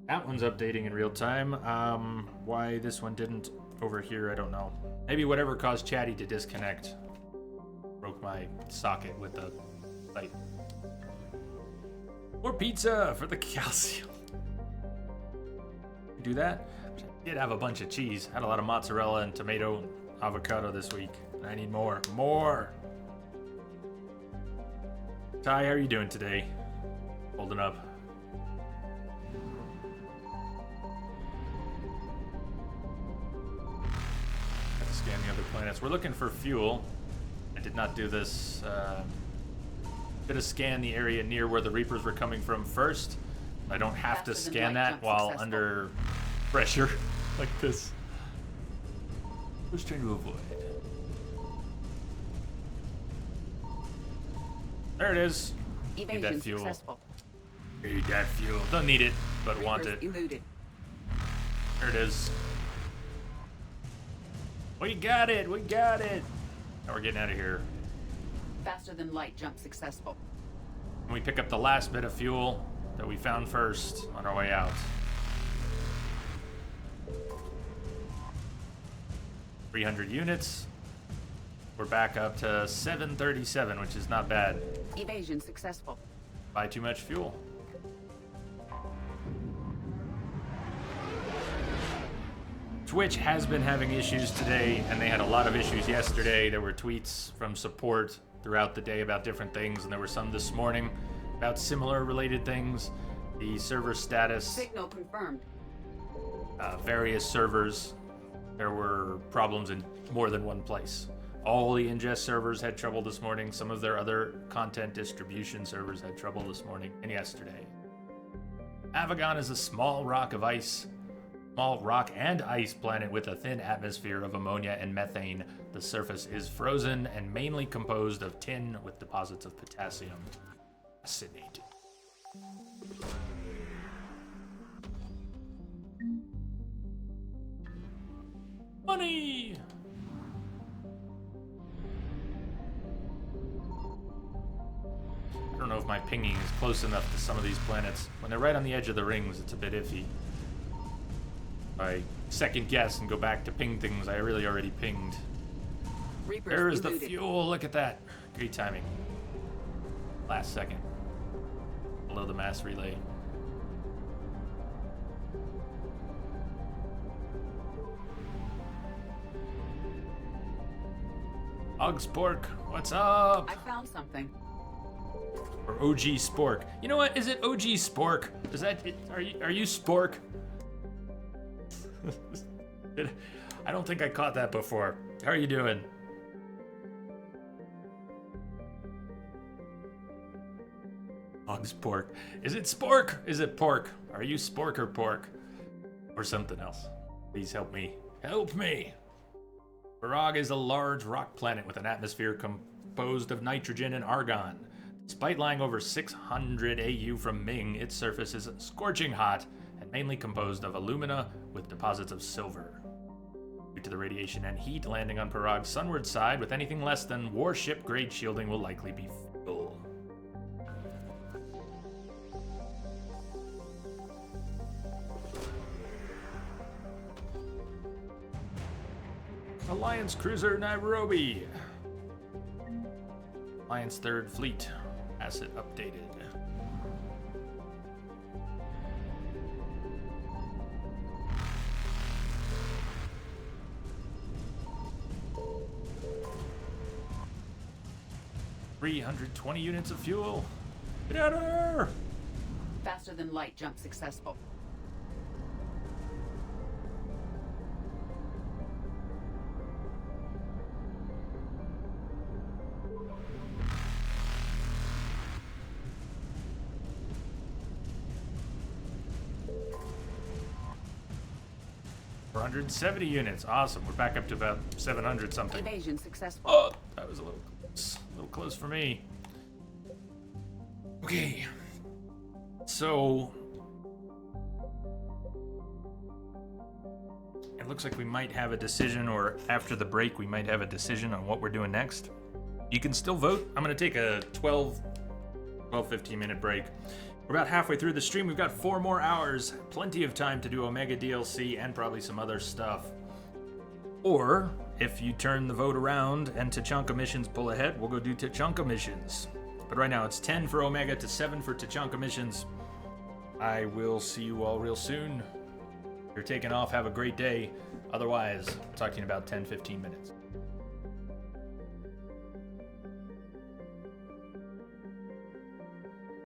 That one's updating in real time. Why this one didn't over here, I don't know. Maybe whatever caused Chatty to disconnect broke my socket with the light. More pizza for the calcium. Do that? I did have a bunch of cheese. Had a lot of mozzarella and tomato and avocado this week. I need more. More! Ty, how are you doing today? Holding up. Have to scan the other planets. We're looking for fuel. I did not do this. Gonna scan the area near where the Reapers were coming from first. I don't have to scan that while under pressure like this. I was trying to avoid. There it is. Need that fuel.
Successful.
Need that fuel. Don't need it, but
Reapers
want it.
Eluded.
There it is. We got it. We got it. Now we're getting out of here.
Faster than light jump successful.
When we pick up the last bit of fuel, that we found first on our way out. $300 units. We're back up to 737, which is not bad.
Evasion successful.
Buy too much fuel. Twitch has been having issues today, and they had a lot of issues yesterday. There were tweets from support throughout the day about different things, and there were some this morning about similar related things. The server status.
Signal confirmed.
Various servers. There were problems in more than one place. All the ingest servers had trouble this morning. Some of their other content distribution servers had trouble this morning and yesterday. Avagon is a small rock and ice planet with a thin atmosphere of ammonia and methane. The surface is frozen and mainly composed of tin with deposits of potassium. Fascinating. Money! I don't know if my pinging is close enough to some of these planets. When they're right on the edge of the rings, it's a bit iffy. I second guess and go back to ping things I really already pinged. There is the fuel, look at that. Great timing. Last second. Below the mass relay. Og Spork, what's up?
I found something.
Or OG Spork. You know what? Is it OG Spork? Is that it? Are you Spork? I don't think I caught that before. How are you doing? Og Spork. Is it Spork? Is it pork? Are you Spork or pork? Or something else? Please help me. Help me! Barag is a large rock planet with an atmosphere composed of nitrogen and argon. Despite lying over 600 AU from Ming, its surface is scorching hot and mainly composed of alumina with deposits of silver. Due to the radiation and heat, landing on Parag's sunward side with anything less than warship-grade shielding will likely be fatal. Alliance Cruiser Nairobi. Alliance 3rd Fleet. Asset updated. $320 units of fuel. Get out of there!
Faster than light jump successful.
$470 units. Awesome. We're back up to about 700 something.
Evasion successful.
Oh, that was a little close for me. Okay. So it looks like we might have a decision, or after the break we might have a decision on what we're doing next. You can still vote. I'm going to take a 15 minute break. We're about halfway through the stream. We've got 4 more hours. Plenty of time to do Omega DLC and probably some other stuff. Or, if you turn the vote around and Tachanka missions pull ahead, we'll go do Tachanka missions. But right now it's 10 for Omega to 7 for Tachanka missions. I will see you all real soon. If you're taking off, have a great day. Otherwise, I'll talk to you in about 10-15 minutes.